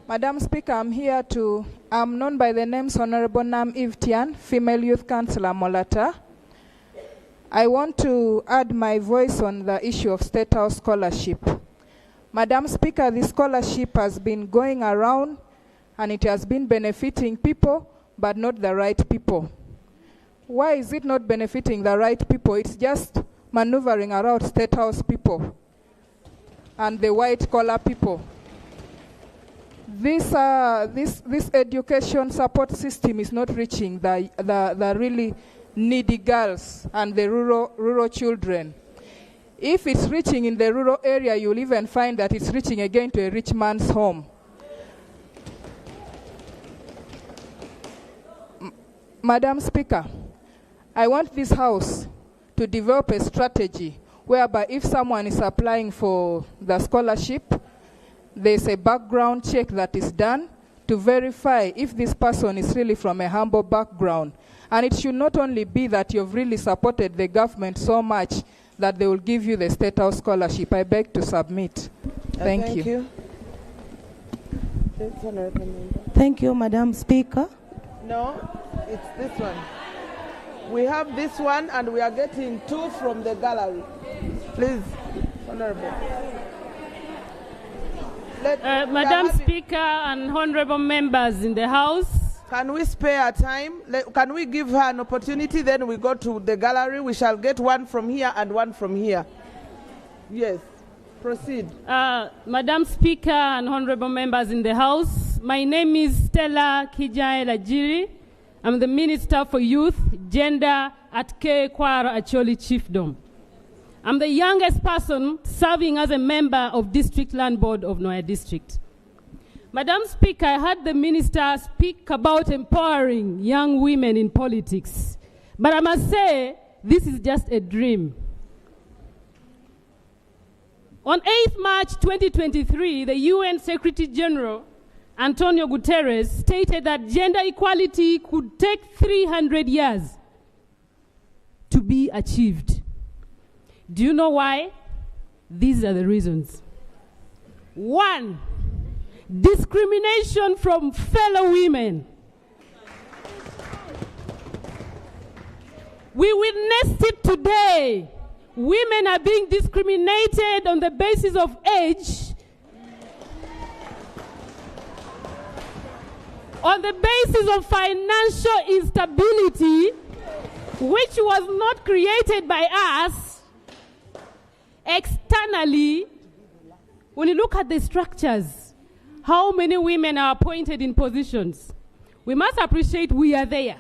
[SPEAKER 10] Madam Speaker, I'm known by the names Honorable Nam Ivtian, Female Youth Councillor Molata. I want to add my voice on the issue of State House scholarship. Madam Speaker, this scholarship has been going around and it has been benefiting people, but not the right people. Why is it not benefiting the right people? It's just maneuvering around State House people and the white-collar people. This education support system is not reaching the really needy girls and the rural children. If it's reaching in the rural area, you'll even find that it's reaching again to a rich man's home. Madam Speaker, I want this House to develop a strategy whereby if someone is applying for the scholarship, there's a background check that is done to verify if this person is really from a humble background. And it should not only be that you've really supported the government so much that they will give you the State House scholarship. I beg to submit. Thank you.
[SPEAKER 11] Thank you, Madam Speaker.
[SPEAKER 3] No, it's this one. We have this one, and we are getting 2 from the gallery. Please, Honorable.
[SPEAKER 12] Madam Speaker and honorable members in the House.
[SPEAKER 3] Can we spare time? Can we give her an opportunity? Then we go to the gallery. We shall get 1 from here and 1 from here. Yes, proceed.
[SPEAKER 12] Madam Speaker and honorable members in the House, my name is Stella Kijai Lajiri. I'm the Minister for Youth, Gender at K. Kwara Acholi Chiefdom. I'm the youngest person serving as a member of District Land Board of Noya District. Madam Speaker, I heard the Minister speak about empowering young women in politics. But I must say, this is just a dream. On 8th March 2023, the UN Secretary General, Antonio Guterres, stated that gender equality could take 300 years to be achieved. Do you know why? These are the reasons. 1, discrimination from fellow women. We witnessed it today. Women are being discriminated on the basis of age, on the basis of financial instability, which was not created by us. Externally, when you look at the structures, how many women are appointed in positions? We must appreciate we are there.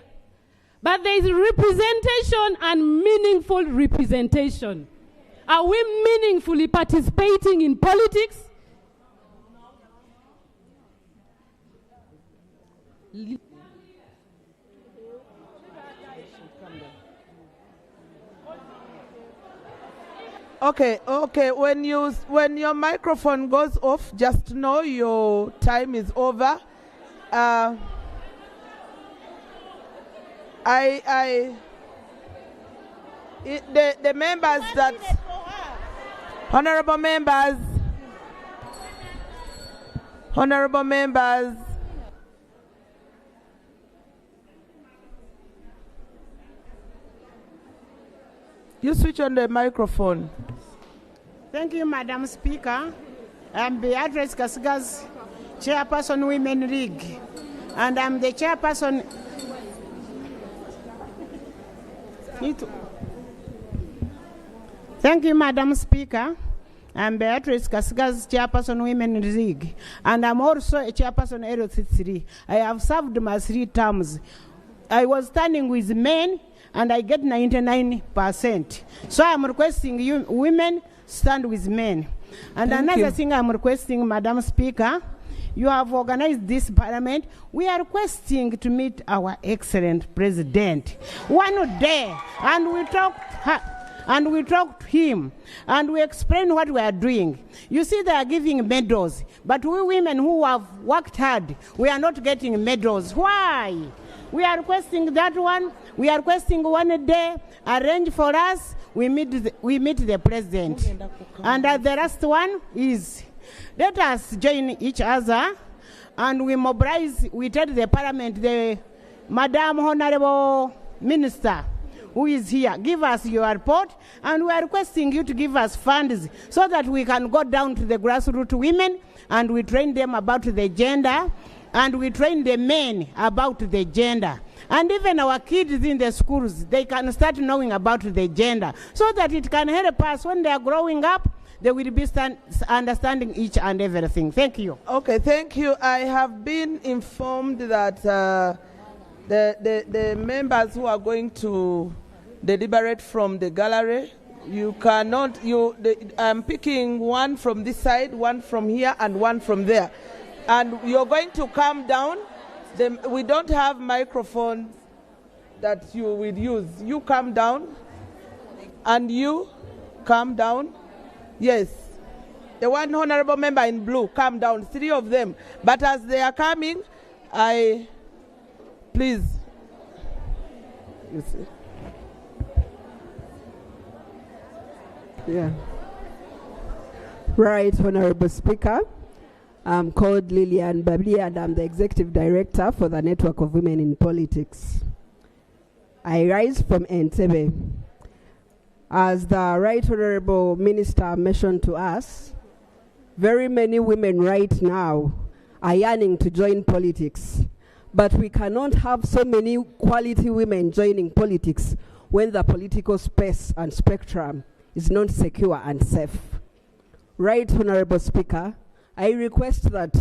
[SPEAKER 12] But there is representation and meaningful representation. Are we meaningfully participating in politics?
[SPEAKER 3] Okay. When your microphone goes off, just know your time is over. The members that honorable members. You switch on the microphone.
[SPEAKER 1] Thank you, Madam Speaker. I'm Beatrice Kasigas, Chairperson Women League, and I'm the chairperson. Thank you, Madam Speaker. I'm Beatrice Kasigas, Chairperson Women League, and I'm also a chairperson Area 3. I have served my 3 terms. I was standing with men, and I get 99%. So I'm requesting you women stand with men. And another thing I'm requesting, Madam Speaker, you have organized this parliament. We are requesting to meet our excellent president one day, and we talked to him, and we explain what we are doing. You see, they are giving medals, but we women who have worked hard, we are not getting medals. Why? We are requesting that one. We are requesting one day, arrange for us, we meet the president. And the last one is, let us join each other, and we mobilize, we tell the parliament, the Madam Honorable Minister, who is here, give us your report, and we are requesting you to give us funds so that we can go down to the grassroots women, and we train them about the gender, and we train the men about the gender. And even our kids in the schools, they can start knowing about the gender, so that it can help us when they are growing up, they will be understanding each and everything. Thank you.
[SPEAKER 3] Okay, thank you. I have been informed that the members who are going to deliberate from the gallery, you cannot, I'm picking one from this side, one from here, and one from there. And you're going to come down. We don't have microphones that you will use. You come down, and you come down. Yes. The one honorable member in blue, come down. 3 of them. But as they are coming, please. You see.
[SPEAKER 13] Yeah. Right, Honorable Speaker. I'm called Lillian Babli, and I'm the Executive Director for the Network of Women in Politics. I rise from Entebbe. As the Right Honorable Minister mentioned to us, very many women right now are yearning to join politics. But we cannot have so many quality women joining politics when the political space and spectrum is not secure and safe. Right, Honorable Speaker, I request that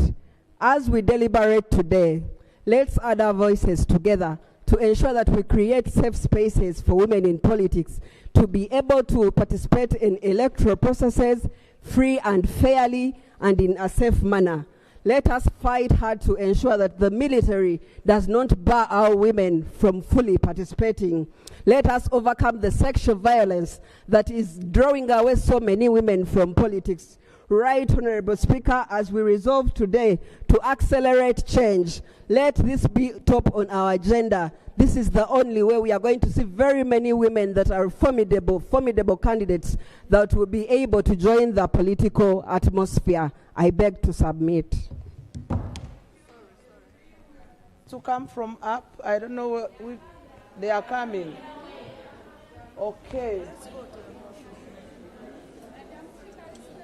[SPEAKER 13] as we deliberate today, let's add our voices together to ensure that we create safe spaces for women in politics to be able to participate in electoral processes free and fairly and in a safe manner. Let us fight hard to ensure that the military does not bar our women from fully participating. Let us overcome the sexual violence that is drawing away so many women from politics. Right, Honorable Speaker, as we resolve today to accelerate change, let this be top on our agenda. This is the only way we are going to see very many women that are formidable candidates that will be able to join the political atmosphere. I beg to submit.
[SPEAKER 3] To come from up, I don't know where they are coming. Okay.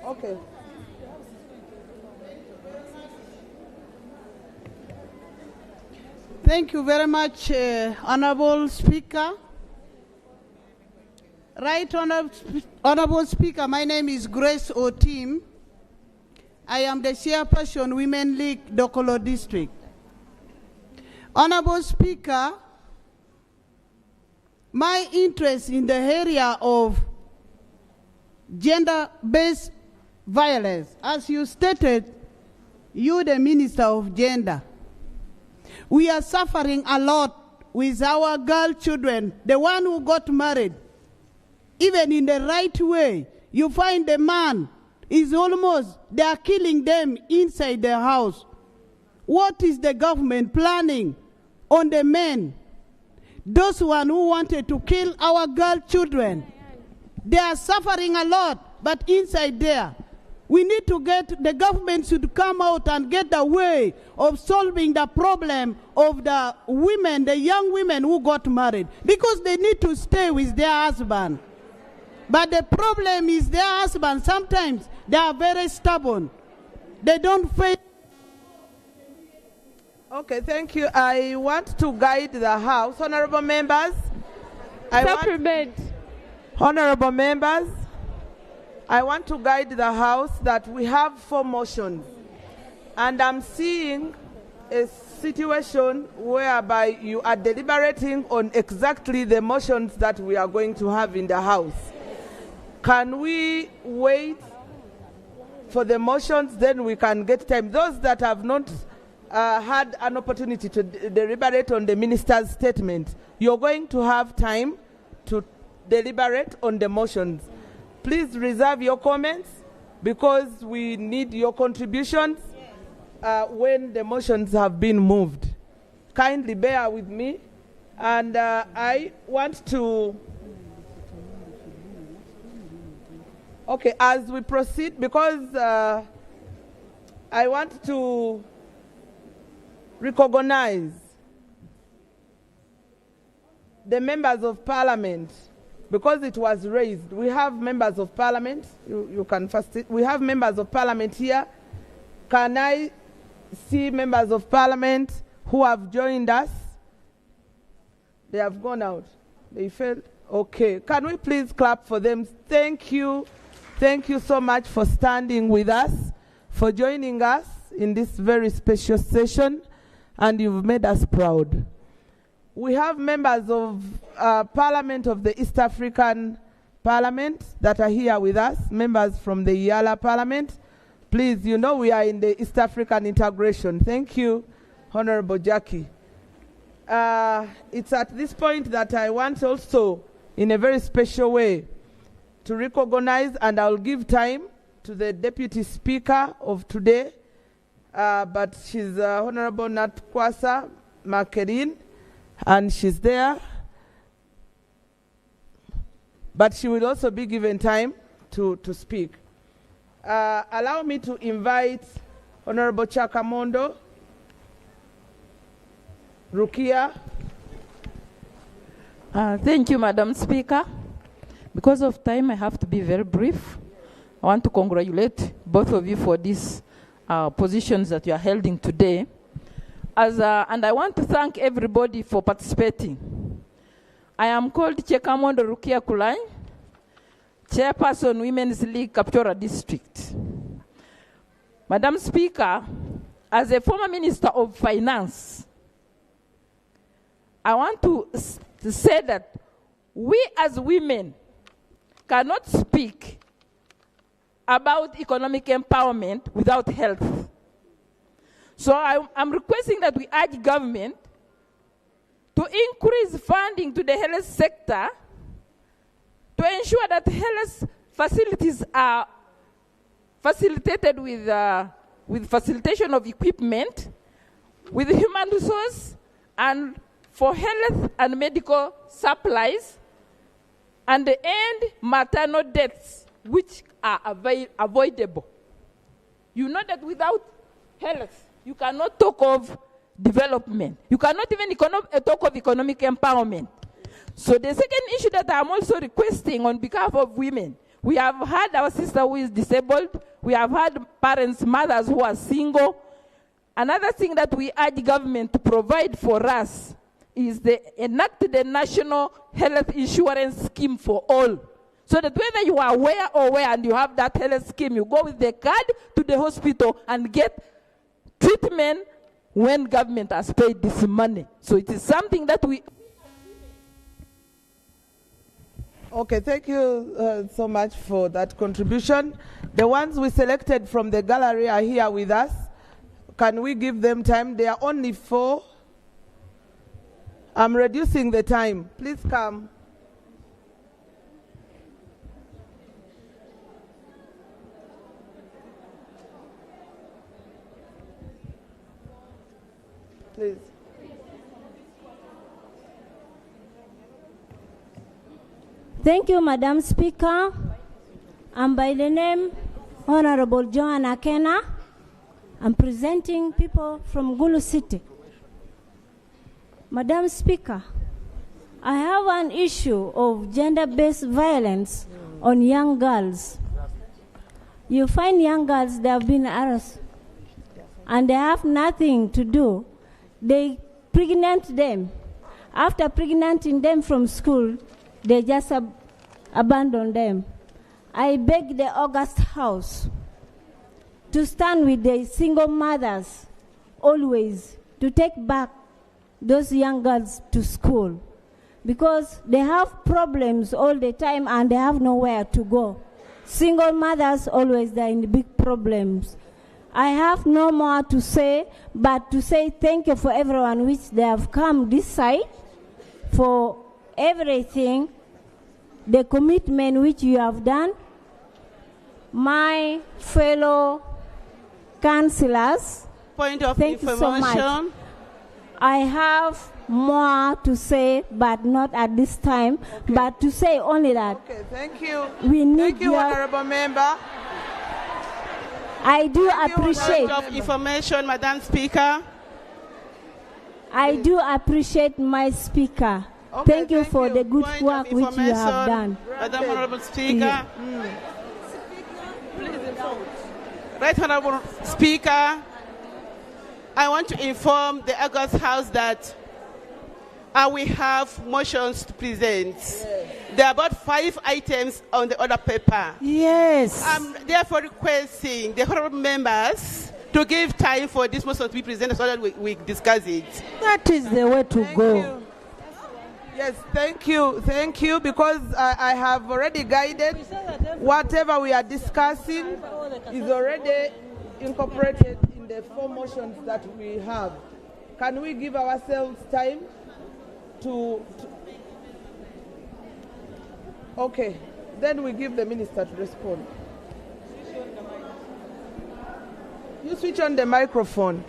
[SPEAKER 3] Okay.
[SPEAKER 14] Thank you very much, Honorable Speaker. Right, Honorable Speaker, my name is Grace Otim. I am the chairperson, Women League, Dokolo District. Honorable Speaker, my interest in the area of gender-based violence, as you stated, you the Minister of Gender. We are suffering a lot with our girl children, the one who got married. Even in the right way, you find the man is almost, they are killing them inside their house. What is the government planning on the men? Those one who wanted to kill our girl children. They are suffering a lot, but inside there, we need to get, the government should come out and get the way of solving the problem of the women, the young women who got married, because they need to stay with their husband. But the problem is their husband, sometimes they are very stubborn. They don't face.
[SPEAKER 3] Okay, thank you. I want to guide the House. Honorable members. Honorable members, I want to guide the House that we have 4 motions. And I'm seeing a situation whereby you are deliberating on exactly the motions that we are going to have in the House. Can we wait for the motions, then we can get time? Those that have not had an opportunity to deliberate on the minister's statement, you're going to have time to deliberate on the motions. Please reserve your comments because we need your contributions when the motions have been moved. Kindly bear with me. And I want to... Okay, as we proceed, because I want to recognize the members of parliament, because it was raised. We have members of parliament. You can first. We have members of parliament here. Can I see members of parliament who have joined us? They have gone out. They failed. Okay. Can we please clap for them? Thank you. Thank you so much for standing with us, for joining us in this very special session, and you've made us proud. We have members of Parliament of the East African Parliament that are here with us, members from the Yala Parliament. Please, you know we are in the East African integration. Thank you, Honorable Jackie. It's at this point that I want also, in a very special way, to recognize, and I'll give time to the Deputy Speaker of today, but she's Honorable Nat Kwasa Makerin, and she's there. But she will also be given time to speak. Allow me to invite Honorable Chakamondo, Rukia.
[SPEAKER 15] Thank you, Madam Speaker. Because of time, I have to be very brief. I want to congratulate both of you for these positions that you are holding today. And I want to thank everybody for participating. I am called Chekamondo Rukia Kulai, Chairperson, Women's League, Kapchora District. Madam Speaker, as a former Minister of Finance, I want to say that we as women cannot speak about economic empowerment without health. So I'm requesting that we urge government to increase funding to the health sector to ensure that health facilities are facilitated with facilitation of equipment, with human resource, and for health and medical supplies, and the end maternal deaths, which are avoidable. You know that without health, you cannot talk of development. You cannot even talk of economic empowerment. So the second issue that I'm also requesting on behalf of women, we have had our sister who is disabled. We have had parents, mothers who are single. Another thing that we urge government to provide for us is enact the National Health Insurance Scheme for all. So that whether you are where or where and you have that health scheme, you go with the card to the hospital and get treatment when government has paid this money. So it is something that we...
[SPEAKER 3] Okay, thank you so much for that contribution. The ones we selected from the gallery are here with us. Can we give them time? There are only 4. I'm reducing the time. Please come. Please.
[SPEAKER 16] Thank you, Madam Speaker. I'm by the name Honorable Joanna Kena. I'm presenting people from Gulu City. Madam Speaker, I have an issue of gender-based violence on young girls. You find young girls, they have been harassed, and they have nothing to do. They pregnant them. After pregnanting them from school, they just abandon them. I beg the August House to stand with the single mothers always to take back those young girls to school, because they have problems all the time and they have nowhere to go. Single mothers always are in big problems. I have no more to say, but to say thank you for everyone which they have come this side, for everything, the commitment which you have done. My fellow councillors,
[SPEAKER 14] point of
[SPEAKER 16] thank you so much.
[SPEAKER 14] information.
[SPEAKER 16] I have more to say, but not at this time,
[SPEAKER 3] Okay.
[SPEAKER 16] but to say only that.
[SPEAKER 3] Okay, thank you.
[SPEAKER 16] We need
[SPEAKER 3] Thank you,
[SPEAKER 16] your,
[SPEAKER 3] Honorable Member.
[SPEAKER 16] I do
[SPEAKER 3] Thank you,
[SPEAKER 16] appreciate.
[SPEAKER 14] Point of information, Madam Speaker.
[SPEAKER 16] I do appreciate my speaker.
[SPEAKER 3] Okay,
[SPEAKER 16] thank you for the good
[SPEAKER 14] Point
[SPEAKER 16] work
[SPEAKER 14] of
[SPEAKER 16] which you have done.
[SPEAKER 14] Madam Honorable Speaker.
[SPEAKER 16] Yeah.
[SPEAKER 14] Right Honorable Speaker, I want to inform the August House that we have motions to present. Yes. There are about 5 items on the order paper.
[SPEAKER 11] Yes.
[SPEAKER 14] I'm therefore requesting the honorable members to give time for this motion to be presented so that we discuss it.
[SPEAKER 11] That is the way to go.
[SPEAKER 3] You. Yes, thank you, because I have already guided whatever we are discussing is already incorporated in the 4 motions that we have. Can we give ourselves time to okay, then we give the minister to respond. You switch on the microphone.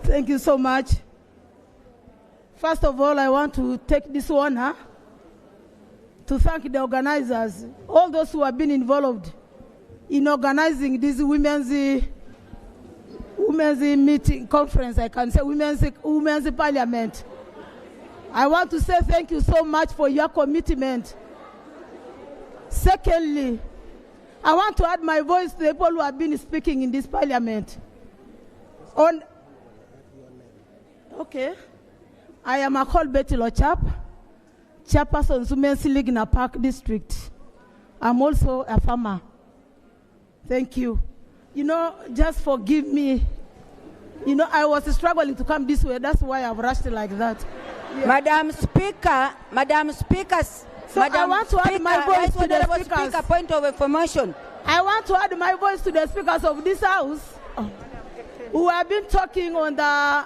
[SPEAKER 17] Thank you so much. First of all, I want to take this honor to thank the organizers, all those who have been involved in organizing this women's meeting conference. I can say women's parliament. I want to say thank you so much for your commitment. Secondly, I want to add my voice to the people who have been speaking in this parliament. Okay. I am Akol Betty Lochap, chairperson of Women's League in a Park District. I'm also a farmer. Thank you. You know, just forgive me. You know, I was struggling to come this way. That's why I've rushed like that. Yeah.
[SPEAKER 11] Madam Speaker,
[SPEAKER 17] so I want to add my voice to the speakers.
[SPEAKER 11] Speaker, point of information.
[SPEAKER 17] I want to add my voice to the speakers of this house who have been talking on the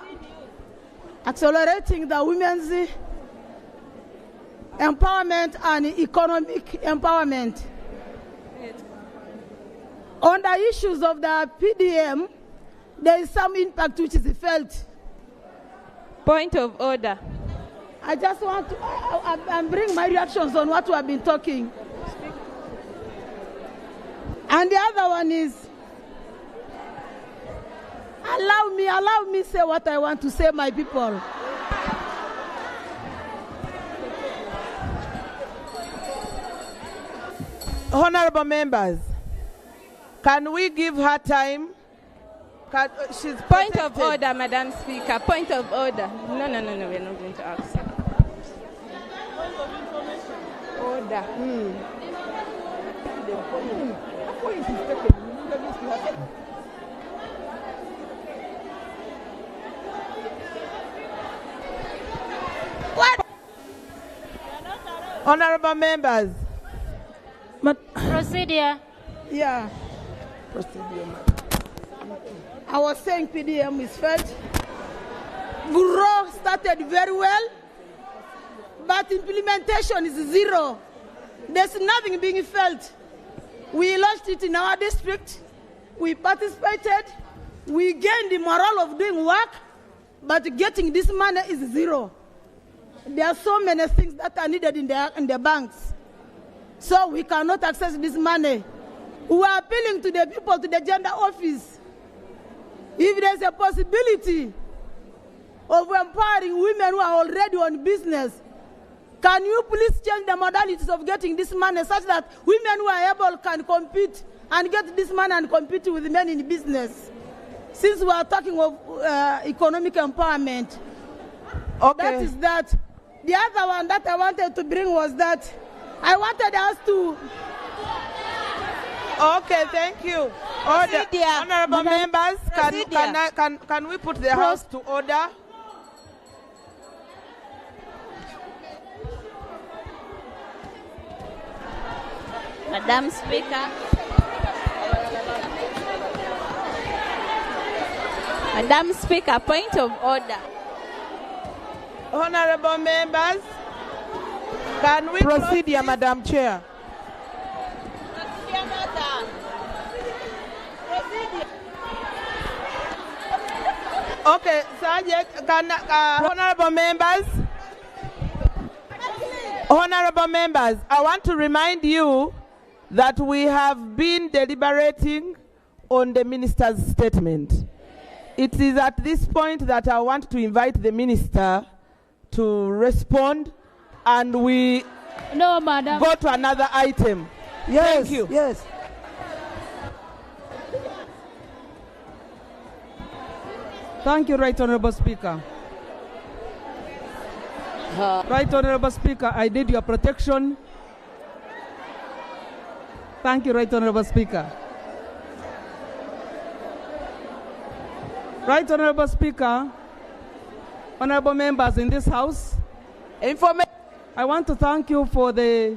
[SPEAKER 17] accelerating the women's empowerment and economic empowerment. On the issues of the PDM, there is some impact which is felt.
[SPEAKER 18] Point of order.
[SPEAKER 17] I just want to bring my reactions on what we have been talking. And the other one is, allow me say what I want to say, my people.
[SPEAKER 3] Honorable members, can we give her time? She's
[SPEAKER 18] point of order, Madam Speaker. Point of order. No, we're not going to ask. Order.
[SPEAKER 3] What? Honorable members.
[SPEAKER 18] Procedure.
[SPEAKER 17] Yeah. I was saying PDM is felt. Bureau started very well, but implementation is zero. There's nothing being felt. We launched it in our district. We participated. We gained the morale of doing work, but getting this money is zero. There are so many things that are needed in the banks. So we cannot access this money. We are appealing to the people, to the gender office. If there's a possibility of empowering women who are already on business, can you please change the modalities of getting this money such that women who are able can compete and get this money and compete with men in business? Since we are talking of economic empowerment,
[SPEAKER 3] okay.
[SPEAKER 17] That is that. The other one that I wanted to bring was that I wanted us to...
[SPEAKER 3] Okay, thank you. Order. Honorable members, can we put the House to order?
[SPEAKER 7] Madam Speaker. Madam Speaker, point of order.
[SPEAKER 3] Honorable members, can we
[SPEAKER 19] proceed, Madam Chair?
[SPEAKER 3] Okay, Sergeant, honorable members, I want to remind you that we have been deliberating on the minister's statement. It is at this point that I want to invite the minister to respond, and we go to another item.
[SPEAKER 11] Yes,
[SPEAKER 3] thank you.
[SPEAKER 11] Yes.
[SPEAKER 4] Thank you, Right Honorable Speaker. Right Honorable Speaker, I need your protection. Thank you, Right Honorable Speaker. Right Honorable Speaker, honorable members in this House, I want to thank you for the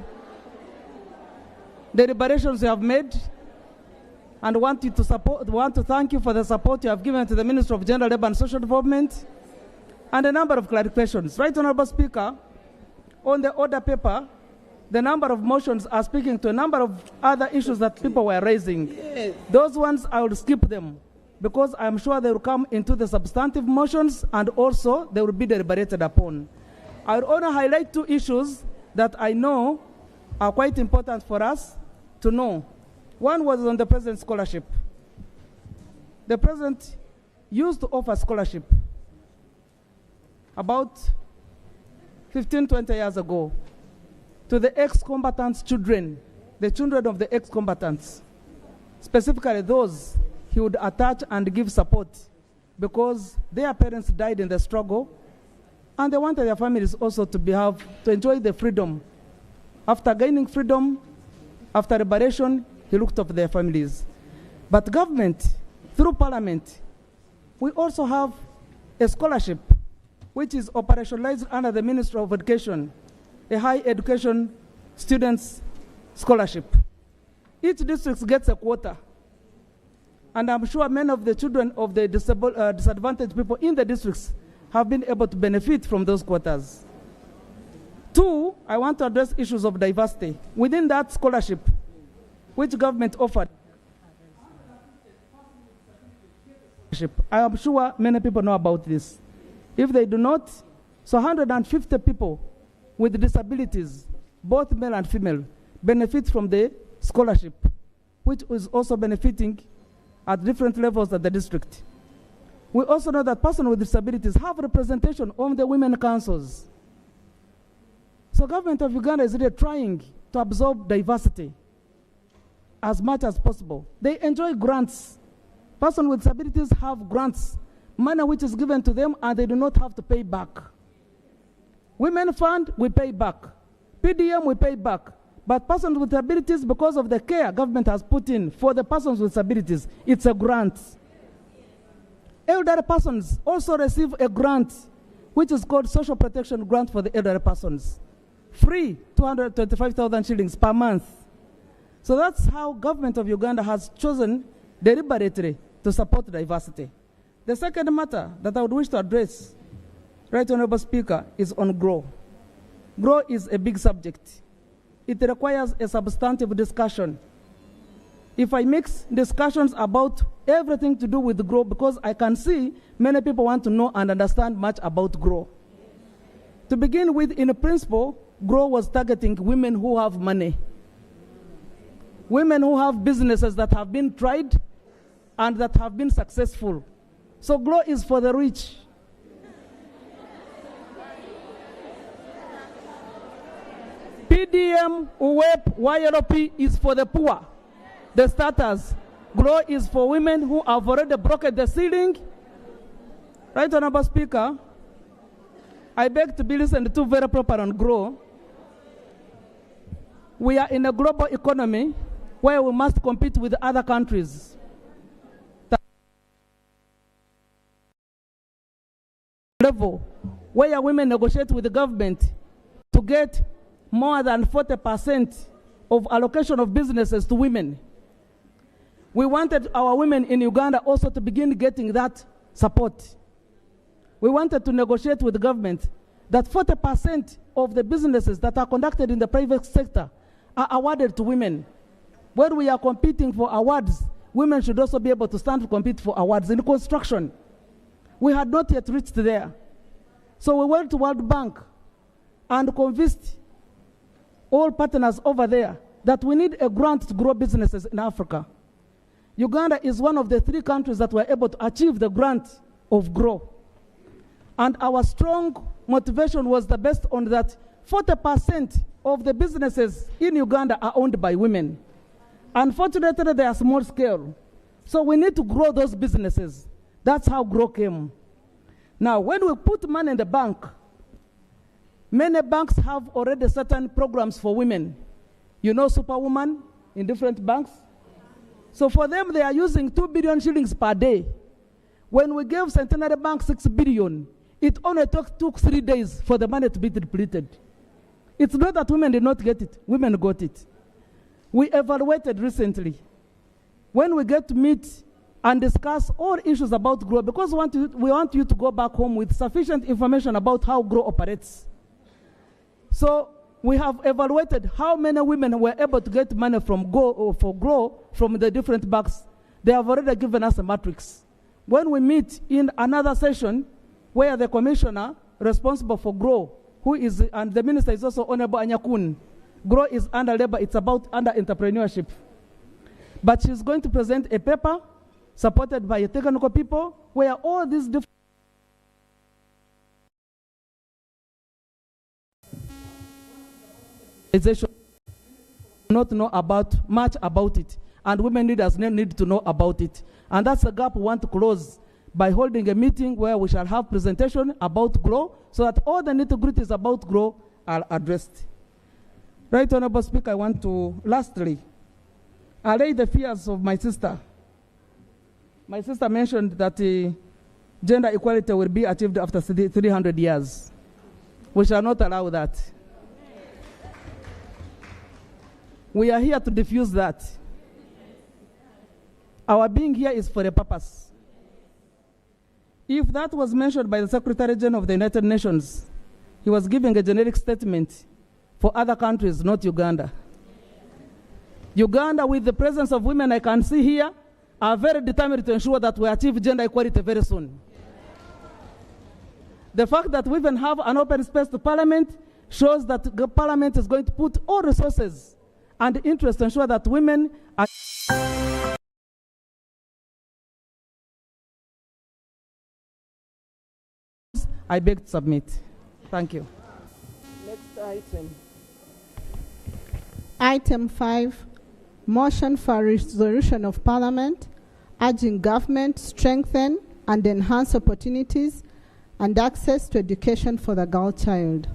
[SPEAKER 4] deliberations you have made, and want to thank you for the support you have given to the Minister of Gender, Labour and Social Development, and a number of clarifications. Right Honorable Speaker, on the order paper, the number of motions are speaking to a number of other issues that people were raising. Yes. Those ones, I will skip them because I'm sure they will come into the substantive motions and also they will be deliberated upon. I will only highlight 2 issues that I know are quite important for us to know. One was on the President's scholarship. The President used to offer scholarship about 15, 20 years ago to the ex-combatants' children, the children of the ex-combatants, specifically those he would attach and give support because their parents died in the struggle and they wanted their families also to enjoy the freedom. After gaining freedom, after liberation, he looked after their families. But government, through parliament, we also have a scholarship which is operationalized under the Ministry of Education, a high education students scholarship. Each district gets a quota. And I'm sure many of the children of the disadvantaged people in the districts have been able to benefit from those quotas. 2, I want to address issues of diversity. Within that scholarship, which government offered, I am sure many people know about this. If they do not, so 150 people with disabilities, both male and female, benefit from the scholarship, which is also benefiting at different levels at the district. We also know that persons with disabilities have representation on the women councils. So government of Uganda is really trying to absorb diversity as much as possible. They enjoy grants. Persons with disabilities have grants, money which is given to them and they do not have to pay back. Women Fund, we pay back. PDM, we pay back. But persons with disabilities, because of the care government has put in for the persons with disabilities, it's a grant. Elderly persons also receive a grant, which is called Social Protection Grant for the elderly persons. Free, 225,000 shillings per month. So that's how government of Uganda has chosen deliberately to support diversity. The second matter that I would wish to address, Right Honorable Speaker, is on GROW. GROW is a big subject. It requires a substantive discussion. If I mix discussions about everything to do with GROW, because I can see many people want to know and understand much about GROW. To begin with, in principle, GROW was targeting women who have money. Women who have businesses that have been tried and that have been successful. So GROW is for the rich. PDM, UWEP, YLP is for the poor, the starters. GROW is for women who have already broken the ceiling. Right Honorable Speaker, I beg to be listened to very proper on GROW. We are in a global economy where we must compete with other countries. Level where women negotiate with the government to get more than 40% of allocation of businesses to women. We wanted our women in Uganda also to begin getting that support. We wanted to negotiate with the government that 40% of the businesses that are conducted in the private sector are awarded to women. When we are competing for awards, women should also be able to stand to compete for awards in construction. We had not yet reached there. So we went to World Bank and convinced all partners over there that we need a grant to grow businesses in Africa. Uganda is one of the 3 countries that were able to achieve the grant of GROW. And our strong motivation was the based on that 40% of the businesses in Uganda are owned by women. Unfortunately, they are small scale. So we need to grow those businesses. That's how GROW came. Now, when we put money in the bank, many banks have already certain programs for women. You know Superwoman in different banks? So for them, they are using 2 billion shillings per day. When we gave Centenary Bank 6 billion, it only took 3 days for the money to be depleted. It's not that women did not get it. Women got it. We evaluated recently. When we get to meet and discuss all issues about GROW, because we want you to go back home with sufficient information about how GROW operates. So we have evaluated how many women were able to get money from GROW from the different banks. They have already given us a matrix. When we meet in another session where the commissioner responsible for GROW, and the minister is also Honorable Anyakun, GROW is under labor, it's about under entrepreneurship. But she's going to present a paper supported by technical people where all these different organizations not know much about it, and women leaders need to know about it. And that's a gap we want to close by holding a meeting where we shall have presentation about GROW so that all the nitty-gritties about GROW are addressed. Right, Honorable Speaker, I want to lastly allay the fears of my sister. My sister mentioned that gender equality will be achieved after 300 years. We shall not allow that. We are here to diffuse that. Our being here is for a purpose. If that was mentioned by the Secretary General of the United Nations, he was giving a generic statement for other countries, not Uganda. Uganda, with the presence of women I can see here, are very determined to ensure that we achieve gender equality very soon. The fact that we even have an open space to Parliament shows that the Parliament is going to put all resources and interest to ensure that women are... I beg to submit. Thank you.
[SPEAKER 3] Next item.
[SPEAKER 2] Item 5, motion for resolution of Parliament urging government to strengthen and enhance opportunities and access to education for the girl child.